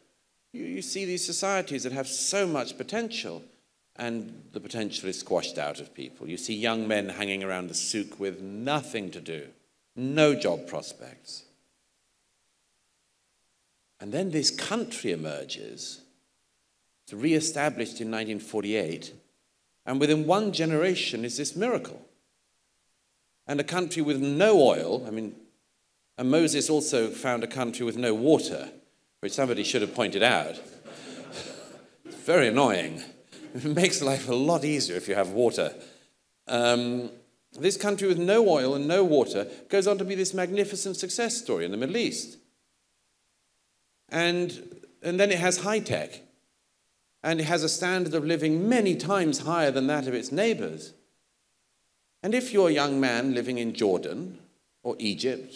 you see these societies that have so much potential, and the potential is squashed out of people. You see young men hanging around the souk with nothing to do, no job prospects. And then this country emerges. It's re-established in 1948, and within one generation is this miracle. And a country with no oil, and Moses also found a country with no water, which somebody should have pointed out. It's very annoying. It makes life a lot easier if you have water. This country with no oil and no water goes on to be this magnificent success story in the Middle East. And then it has high tech. And it has a standard of living many times higher than that of its neighbors. And if you're a young man living in Jordan or Egypt,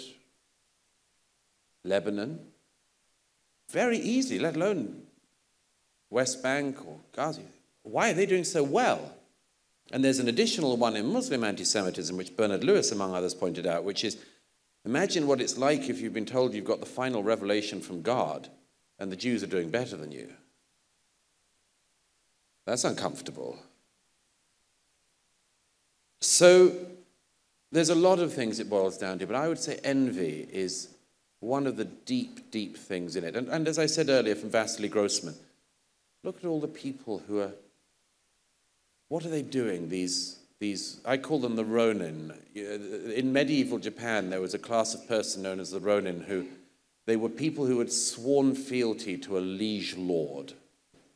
Lebanon, very easy, let alone West Bank or Gaza. Why are they doing so well? And there's an additional one in Muslim anti-Semitism, which Bernard Lewis, among others, pointed out, which is, imagine what it's like if you've been told you've got the final revelation from God and the Jews are doing better than you. That's uncomfortable. So there's a lot of things it boils down to, but I would say envy is one of the deep, deep things in it. And as I said earlier from Vasily Grossman, look at all the people who are, what are they doing? These I call them the Ronin. In medieval Japan, there was a class of person known as the Ronin who, they were people who had sworn fealty to a liege lord,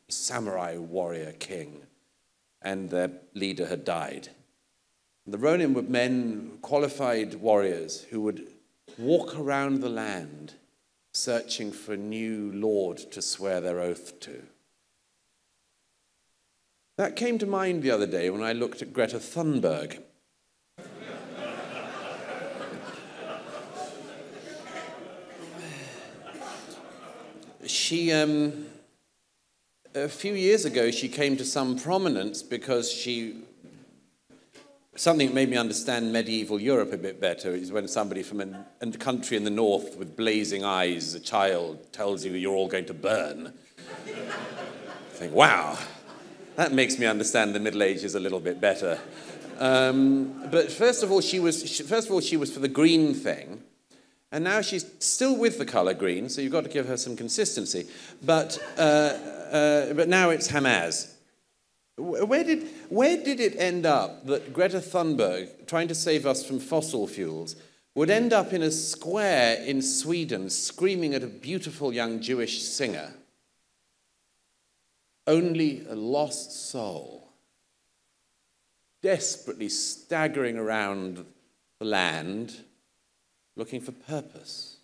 a samurai warrior king, and their leader had died. The Ronin were men, qualified warriors, who would walk around the land searching for a new lord to swear their oath to. That came to mind the other day when I looked at Greta Thunberg. She, a few years ago, she came to some prominence because something that made me understand medieval Europe a bit better is when somebody from a country in the north with blazing eyes, a child, tells you you're all going to burn. I think, wow, that makes me understand the Middle Ages a little bit better. But first of all, she was for the green thing, and now she's still with the colour green, so you've got to give her some consistency. But now it's Hamas. Where did it end up that Greta Thunberg, trying to save us from fossil fuels, would end up in a square in Sweden screaming at a beautiful young Jewish singer? Only a lost soul, desperately staggering around the land, looking for purpose.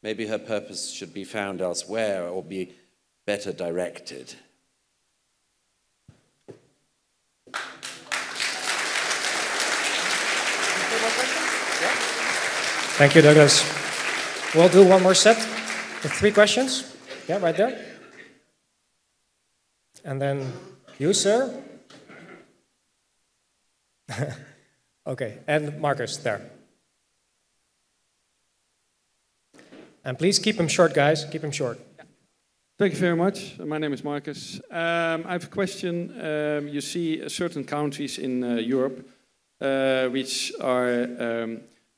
Maybe her purpose should be found elsewhere or be better directed. Thank you, Douglas. We'll do one more set with 3 questions. Yeah, right there. And then you, sir. Okay, and Marcus, there. And please keep them short, guys. Keep them short. Thank you very much. My name is Marcus. I have a question. You see certain countries in Europe which are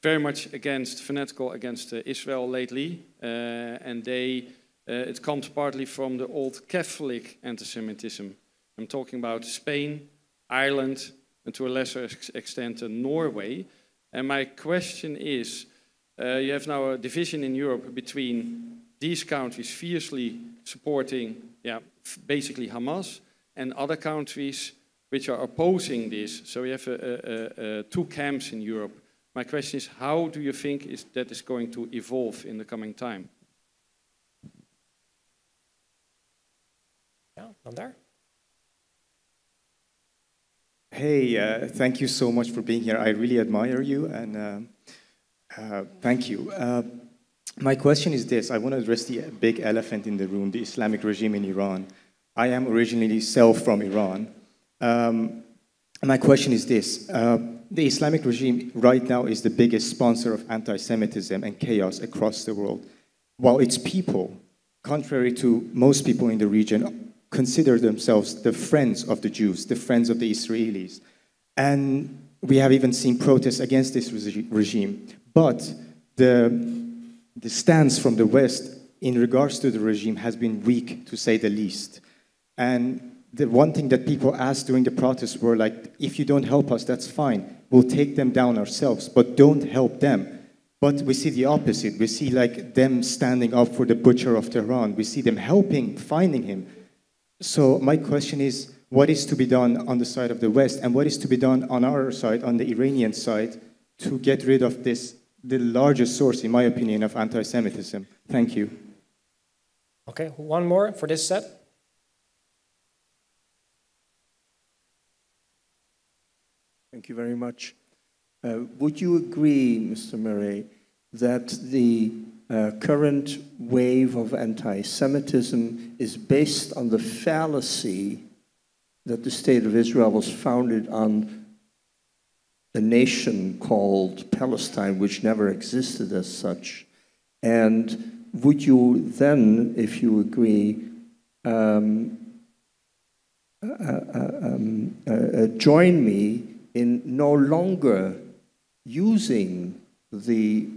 very much fanatical against Israel lately, and it comes partly from the old Catholic anti-Semitism. I'm talking about Spain, Ireland, and to a lesser extent Norway. And my question is, you have now a division in Europe between these countries fiercely supporting, basically Hamas, and other countries which are opposing this. So we have two camps in Europe. My question is, how do you think that is going to evolve in the coming time? Yeah, on there. Hey, thank you so much for being here. I really admire you, and thank you. My question is this. I want to address the big elephant in the room, the Islamic regime in Iran. I am originally from Iran. My question is this. The Islamic regime right now is the biggest sponsor of anti-Semitism and chaos across the world, while its people, contrary to most people in the region, consider themselves the friends of the Jews, the friends of the Israelis. And we have even seen protests against this regime. But the stance from the West in regards to the regime has been weak, to say the least. And the one thing that people asked during the protests were like, if you don't help us, that's fine. We'll take them down ourselves, but don't help them. But we see the opposite. We see like them standing up for the butcher of Tehran. We see them helping, finding him. So my question is, what is to be done on the side of the West, and what is to be done on our side, on the Iranian side, to get rid of this, the largest source, in my opinion, of anti-Semitism? Thank you. Okay, one more for this set. Thank you very much. Would you agree, Mr. Murray, that the current wave of anti-Semitism is based on the fallacy that the State of Israel was founded on a nation called Palestine, which never existed as such? And would you then, if you agree, join me in no longer using the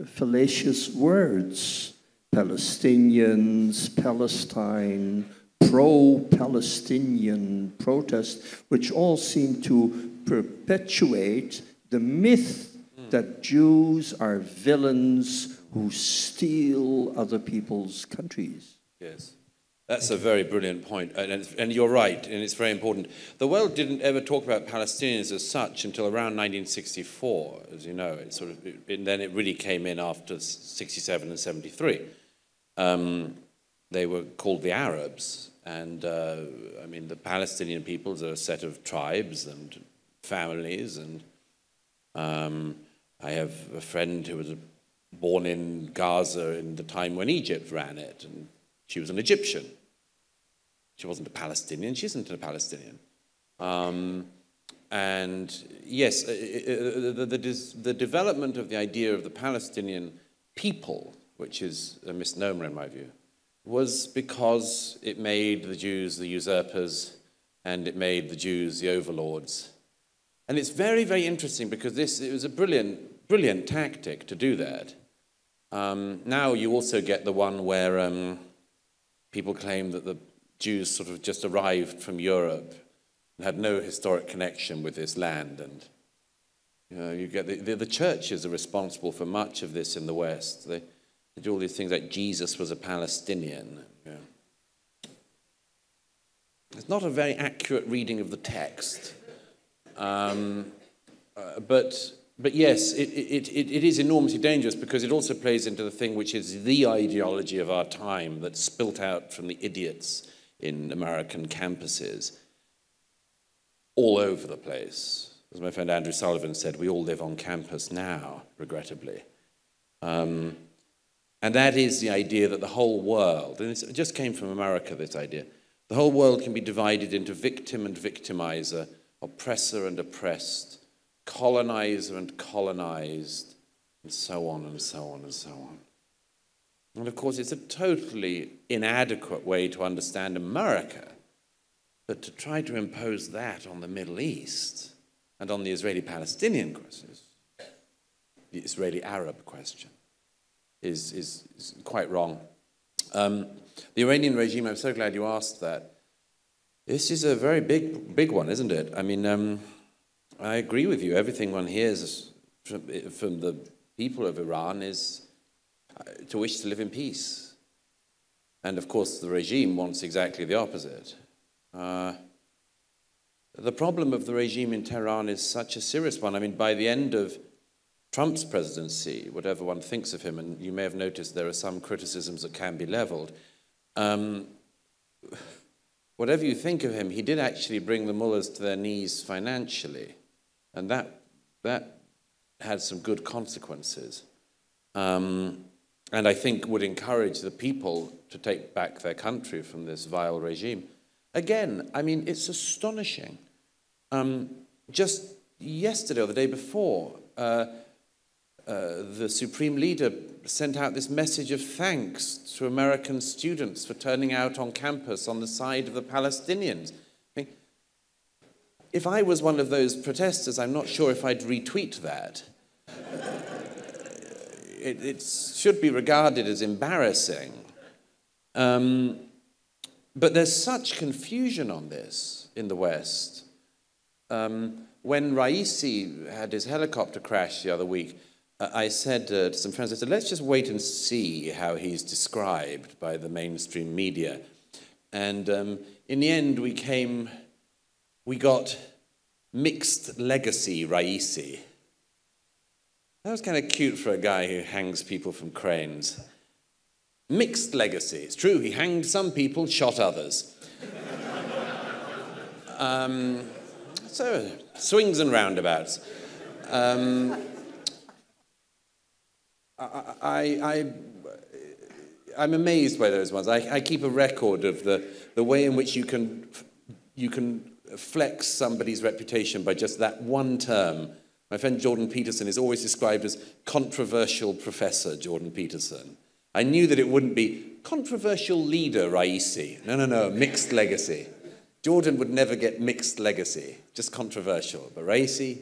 fallacious words, Palestinians, Palestine, pro-Palestinian protests, which all seem to perpetuate the myth that Jews are villains who steal other people's countries? Yes. That's a very brilliant point, and you're right, and it's very important. The world didn't ever talk about Palestinians as such until around 1964, as you know. And then it really came in after 67 and 73. They were called the Arabs, and I mean, the Palestinian peoples are a set of tribes and families, and I have a friend who was born in Gaza in the time when Egypt ran it, and she was an Egyptian. She wasn't a Palestinian. She isn't a Palestinian. And yes, the development of the idea of the Palestinian people, which is a misnomer in my view, was because it made the Jews the usurpers and it made the Jews the overlords. And it's very, very interesting because it was a brilliant tactic to do that. Now you also get the one where people claim that the Jews sort of just arrived from Europe and had no historic connection with this land. And you get the churches are responsible for much of this in the West. They do all these things like Jesus was a Palestinian. It's not a very accurate reading of the text. But yes, it is enormously dangerous because it also plays into the thing which is the ideology of our time that's spilt out from the idiots in American campuses all over the place. As my friend Andrew Sullivan said, we all live on campus now, regrettably. And that is the idea that the whole world, and it just came from America, this idea, the whole world can be divided into victim and victimizer, oppressor and oppressed, colonizer and colonized, and so on and so on and so on. And of course, it's a totally inadequate way to understand America, but to try to impose that on the Middle East and on the Israeli-Palestinian question, the Israeli-Arab question, is quite wrong. The Iranian regime, I'm so glad you asked that. This is a very big one, isn't it? I mean, I agree with you. Everything one hears from the people of Iran is to wish to live in peace. And of course, the regime wants exactly the opposite. The problem of the regime in Tehran is such a serious one. I mean, by the end of Trump's presidency, whatever one thinks of him, and you may have noticed there are some criticisms that can be leveled, whatever you think of him, he did actually bring the mullahs to their knees financially, and that had some good consequences, and I think would encourage the people to take back their country from this vile regime. Again, I mean, it's astonishing. Just yesterday or the day before, the Supreme Leader sent out this message of thanks to American students for turning out on campus on the side of the Palestinians. I mean, if I was one of those protesters, I'm not sure if I'd retweet that. It should be regarded as embarrassing. But there's such confusion on this in the West. When Raisi had his helicopter crash the other week, I said to some friends, I said, let's just wait and see how he's described by the mainstream media. And in the end, we got mixed legacy Raisi. That was kind of cute for a guy who hangs people from cranes. Mixed legacy. It's true, he hanged some people, shot others. So, swings and roundabouts. I'm amazed by those ones. I keep a record of the way in which you can flex somebody's reputation by just that one term. My friend Jordan Peterson is always described as controversial professor Jordan Peterson. I knew that it wouldn't be controversial leader Raisi. No, mixed legacy. Jordan would never get mixed legacy, just controversial. But Raisi,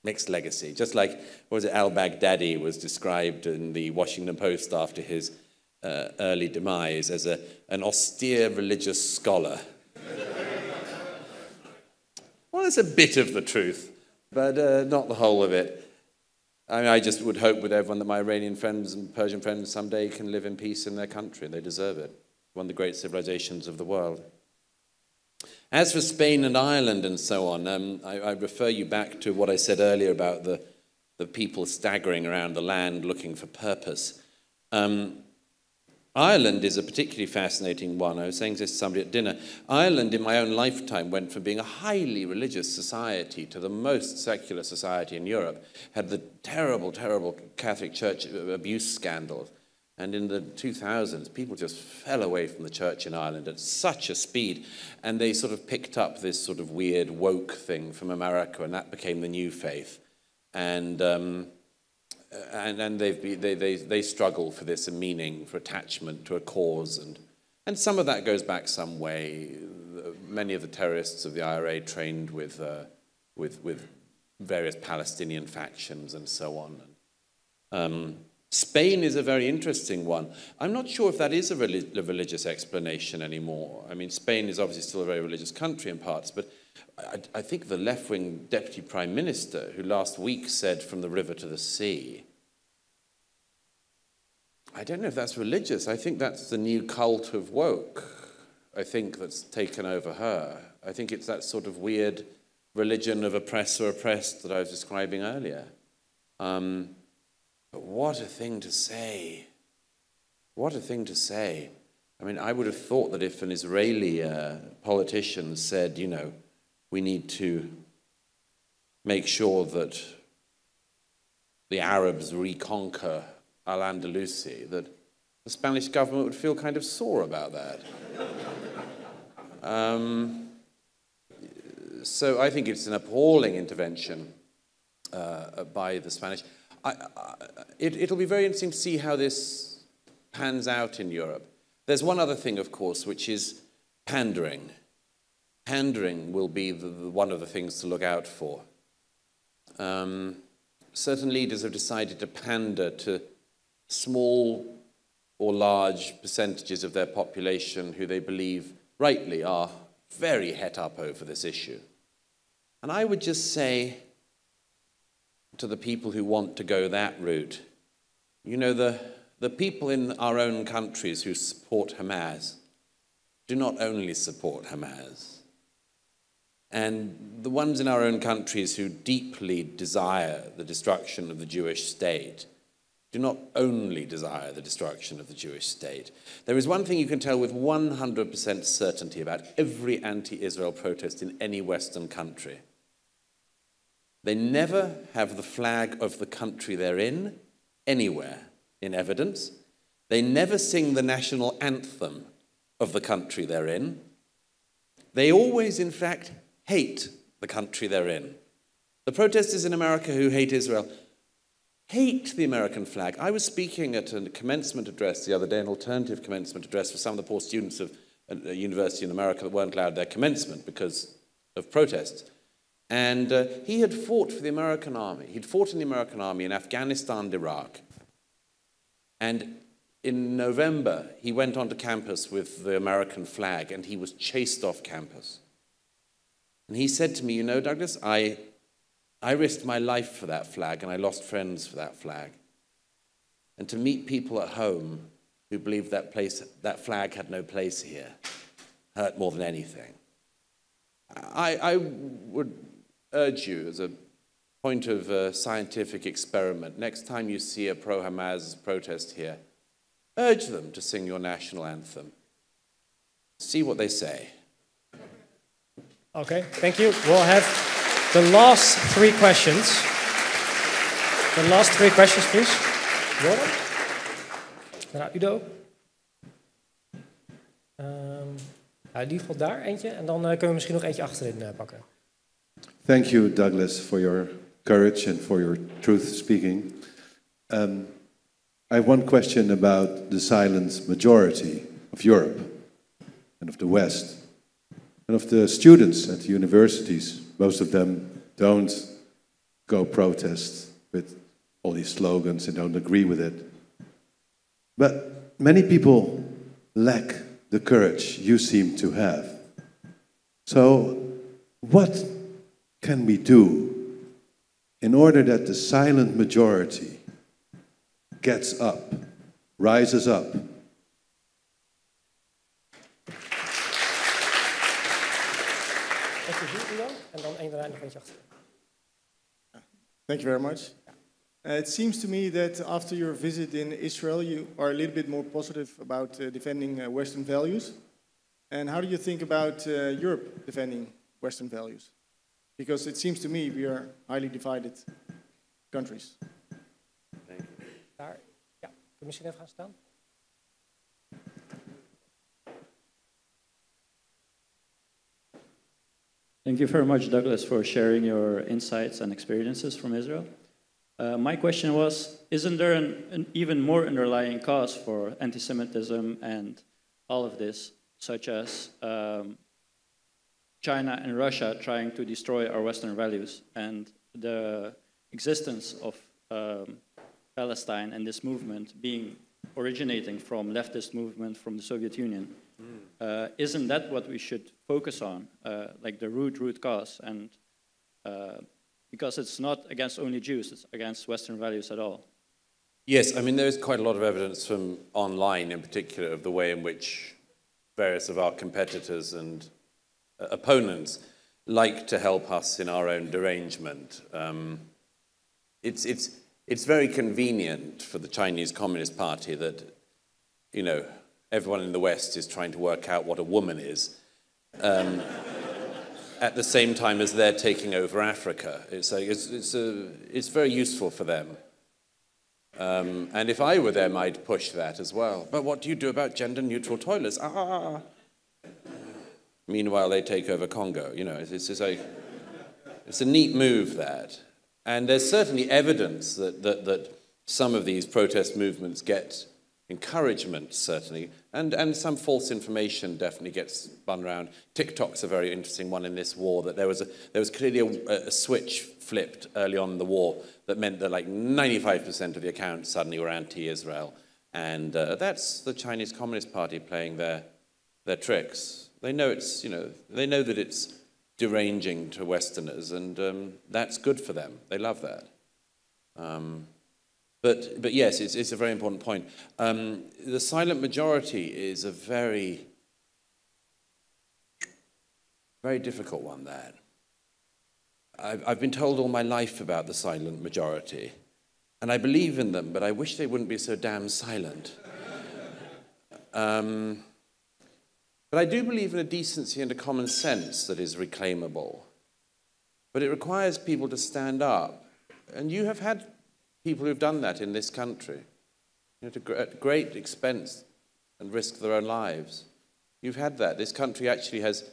mixed legacy. Just like, what was it, al-Baghdadi was described in the Washington Post after his early demise as an austere religious scholar. Well, it's a bit of the truth, but not the whole of it. I mean, I just would hope with everyone that my Iranian friends and Persian friends someday can live in peace in their country. They deserve it. One of the great civilizations of the world. As for Spain and Ireland and so on, I refer you back to what I said earlier about the people staggering around the land looking for purpose. Ireland is a particularly fascinating one. I was saying this to somebody at dinner. Ireland, in my own lifetime, went from being a highly religious society to the most secular society in Europe, had the terrible, terrible Catholic Church abuse scandals. And in the 2000s, people just fell away from the church in Ireland at such a speed. And they sort of picked up this sort of weird woke thing from America, and that became the new faith. And they struggle for this meaning, for attachment to a cause. And some of that goes back some way. Many of the terrorists of the IRA trained with various Palestinian factions and so on. Spain is a very interesting one. I'm not sure if that is a religious explanation anymore. I mean, Spain is obviously still a very religious country in parts, but I think the left-wing deputy prime minister, who last week said from the river to the sea, I don't know if that's religious. I think that's the new cult of woke, I think, that's taken over her. I think it's that sort of weird religion of oppressor-oppressed that I was describing earlier. But what a thing to say. What a thing to say. I mean, I would have thought that if an Israeli politician said, you know, we need to make sure that the Arabs reconquer Al-Andalusi, that the Spanish government would feel kind of sore about that. So I think it's an appalling intervention by the Spanish. It'll be very interesting to see how this pans out in Europe. There's one other thing, of course, which is pandering. Pandering will be one of the things to look out for. Certain leaders have decided to pander to small or large percentages of their population who they believe, rightly, are very het up over this issue. And I would just say to the people who want to go that route, you know, the the people in our own countries who support Hamas do not only support Hamas. And the ones in our own countries who deeply desire the destruction of the Jewish state do not only desire the destruction of the Jewish state. There is one thing you can tell with 100% certainty about every anti-Israel protest in any Western country. They never have the flag of the country they're in anywhere in evidence. They never sing the national anthem of the country they're in. They always, in fact, hate the country they're in. The protesters in America who hate Israel hate the American flag. I was speaking at a commencement address the other day, an alternative commencement address for some of the poor students of a university in America that weren't allowed their commencement because of protests. And he had fought for the American army. He'd fought in the American army in Afghanistan and Iraq. And in November, he went onto campus with the American flag and he was chased off campus. And he said to me, you know, Douglas, I risked my life for that flag and I lost friends for that flag. And to meet people at home who believed that flag had no place here hurt more than anything. I would urge you as a point of scientific experiment, next time you see a pro-Hamas protest here, urge them to sing your national anthem. See what they say. Okay, thank you. We'll have the last three questions. The last three questions, please. Jordan? Daarna Udo. In ieder geval daar eentje. En dan kunnen we misschien nog eentje achterin pakken. Thank you, Douglas, for your courage and for your truth speaking. I have one question about the silent majority of Europe and of the West and of the students at the universities. Most of them don't go protest with all these slogans and don't agree with it. But many people lack the courage you seem to have. So what can we do in order that the silent majority gets up, rises up? Thank you very much. It seems to me that after your visit in Israel, you are a little bit more positive about defending Western values. And how do you think about Europe defending Western values? Because it seems to me we are highly divided countries. Thank you. Daar, ja, kun je misschien even gaan staan? Thank you very much, Douglas, for sharing your insights and experiences from Israel. My question was, isn't there an even more underlying cause for anti-Semitism and all of this, such as China and Russia trying to destroy our Western values and the existence of Palestine and this movement originating from leftist movement from the Soviet Union? Isn't that what we should focus on, like the root cause? And because it's not against only Jews, it's against Western values at all. Yes, I mean, there is quite a lot of evidence from online in particular of the way in which various of our competitors and opponents like to help us in our own derangement. It's very convenient for the Chinese Communist Party that, you know, everyone in the West is trying to work out what a woman is, at the same time as they're taking over Africa. It's very useful for them. And if I were them, I'd push that as well. But what do you do about gender-neutral toilets? Meanwhile, they take over Congo. You know, it's a neat move, that. And there's certainly evidence that some of these protest movements get encouragement, certainly, and some false information definitely gets spun around. TikTok's a very interesting one in this war, that there was clearly a switch flipped early on in the war that meant that like 95% of the accounts suddenly were anti-Israel. And that's the Chinese Communist Party playing their tricks. They know it's, you know, they know that it's deranging to Westerners, and that's good for them. They love that. But yes, it's a very important point. The silent majority is a very, very difficult one there. I've been told all my life about the silent majority, and I believe in them, but I wish they wouldn't be so damn silent. But I do believe in a decency and a common sense that is reclaimable. But it requires people to stand up. And you have had people who've done that in this country, at great expense and risk their own lives. You've had that. This country actually has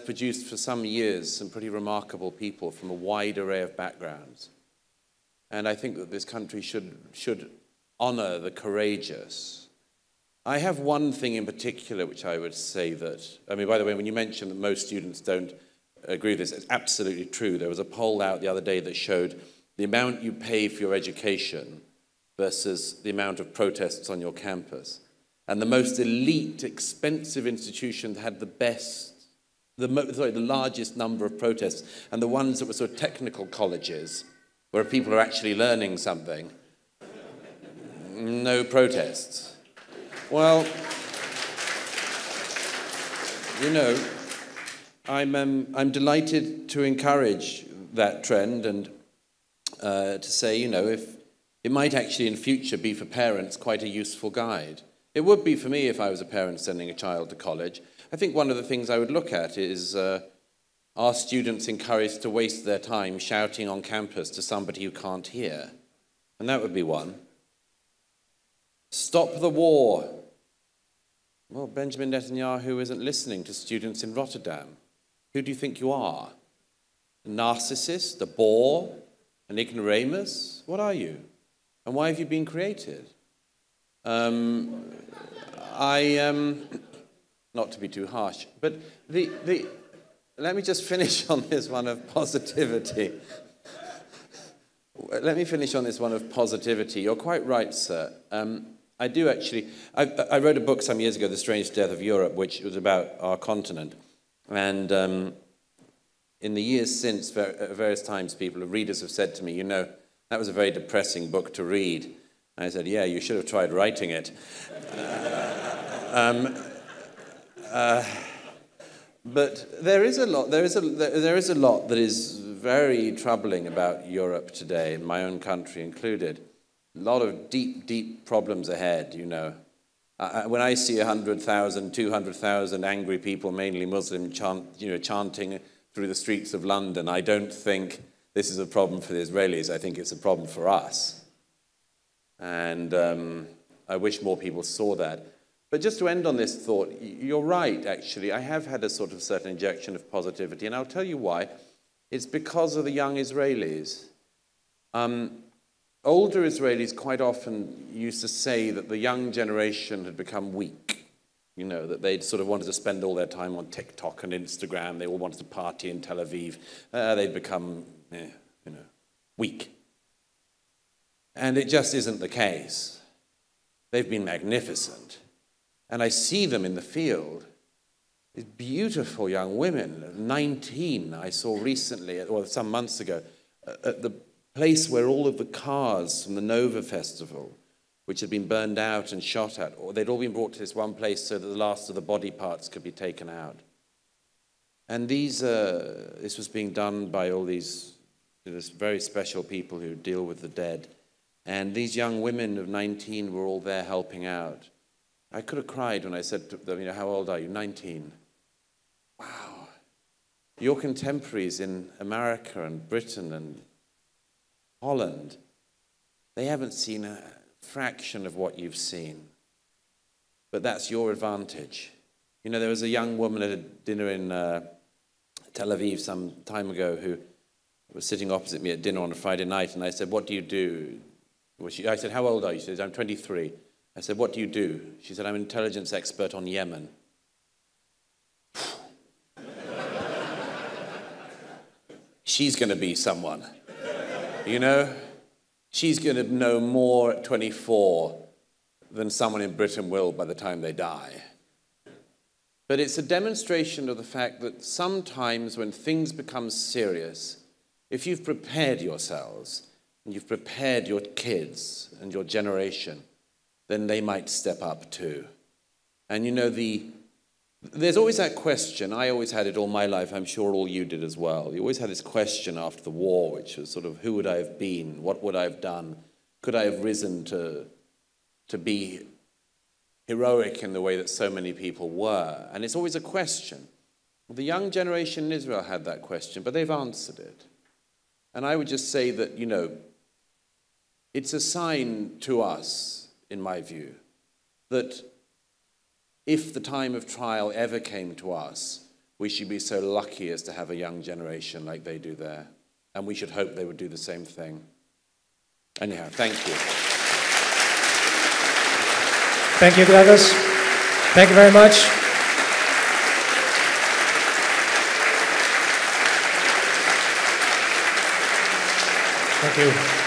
produced for some years some pretty remarkable people from a wide array of backgrounds. And I think that this country should honor the courageous. I have one thing in particular which I would say that, I mean, by the way, when you mentioned that most students don't agree with this, it's absolutely true. There was a poll out the other day that showed the amount you pay for your education versus the amount of protests on your campus. And the most elite, expensive institutions had the largest number of protests. And the ones that were sort of technical colleges, where people are actually learning something, no protests. Well, you know, I'm delighted to encourage that trend and to say, you know, if it might actually in future be for parents quite a useful guide. It would be for me if I was a parent sending a child to college. I think one of the things I would look at is, are students encouraged to waste their time shouting on campus to somebody who can't hear? And that would be one. Stop the war. Well, Benjamin Netanyahu isn't listening to students in Rotterdam. Who do you think you are? A narcissist? A bore? An ignoramus? What are you? And why have you been created? Not to be too harsh, but let me just finish on this one of positivity. Let me finish on this one of positivity. You're quite right, sir. I do actually. I wrote a book some years ago, The Strange Death of Europe, which was about our continent. And in the years since, at various times, readers have said to me, you know, that was a very depressing book to read. And I said, yeah, you should have tried writing it. But there is a lot that is very troubling about Europe today, my own country included. A lot of deep, deep problems ahead, you know. When I see 100,000, 200,000 angry people, mainly Muslim, chanting through the streets of London, I don't think this is a problem for the Israelis. I think it's a problem for us. And I wish more people saw that. But just to end on this thought, you're right, actually. I have had a sort of certain injection of positivity, and I'll tell you why. It's because of the young Israelis. Older Israelis quite often used to say that the young generation had become weak, you know, that they'd sort of wanted to spend all their time on TikTok and Instagram. They all wanted to party in Tel Aviv. They'd become, weak. And it just isn't the case. They've been magnificent. And I see them in the field. These beautiful young women, 19, I saw recently, or some months ago, at the place where all of the cars from the Nova Festival, which had been burned out and shot at, or they'd all been brought to this one place so that the last of the body parts could be taken out. And this was being done by all these very special people who deal with the dead. And these young women of 19 were all there helping out. I could have cried when I said to them, how old are you? 19. Wow. Your contemporaries in America and Britain and Holland, they haven't seen a fraction of what you've seen. But that's your advantage. There was a young woman at a dinner in Tel Aviv some time ago who was sitting opposite me at dinner on a Friday night, and I said, what do you do? I said, how old are you? She said, I'm 23. I said, what do you do? She said, I'm an intelligence expert on Yemen. She's going to be someone. She's going to know more at 24 than someone in Britain will by the time they die. But it's a demonstration of the fact that sometimes when things become serious, if you've prepared yourselves, and you've prepared your kids and your generation, then they might step up too. And you know, there's always that question. I always had it all my life. I'm sure all you did as well. You always had this question after the war, which was sort of, who would I have been? What would I have done? Could I have risen to be heroic in the way that so many people were? And it's always a question. The young generation in Israel had that question, but they've answered it. And I would just say that, you know, it's a sign to us, in my view, that if the time of trial ever came to us, we should be so lucky as to have a young generation like they do there. And we should hope they would do the same thing. Anyhow, thank you. Thank you, Douglas. Thank you very much. Thank you.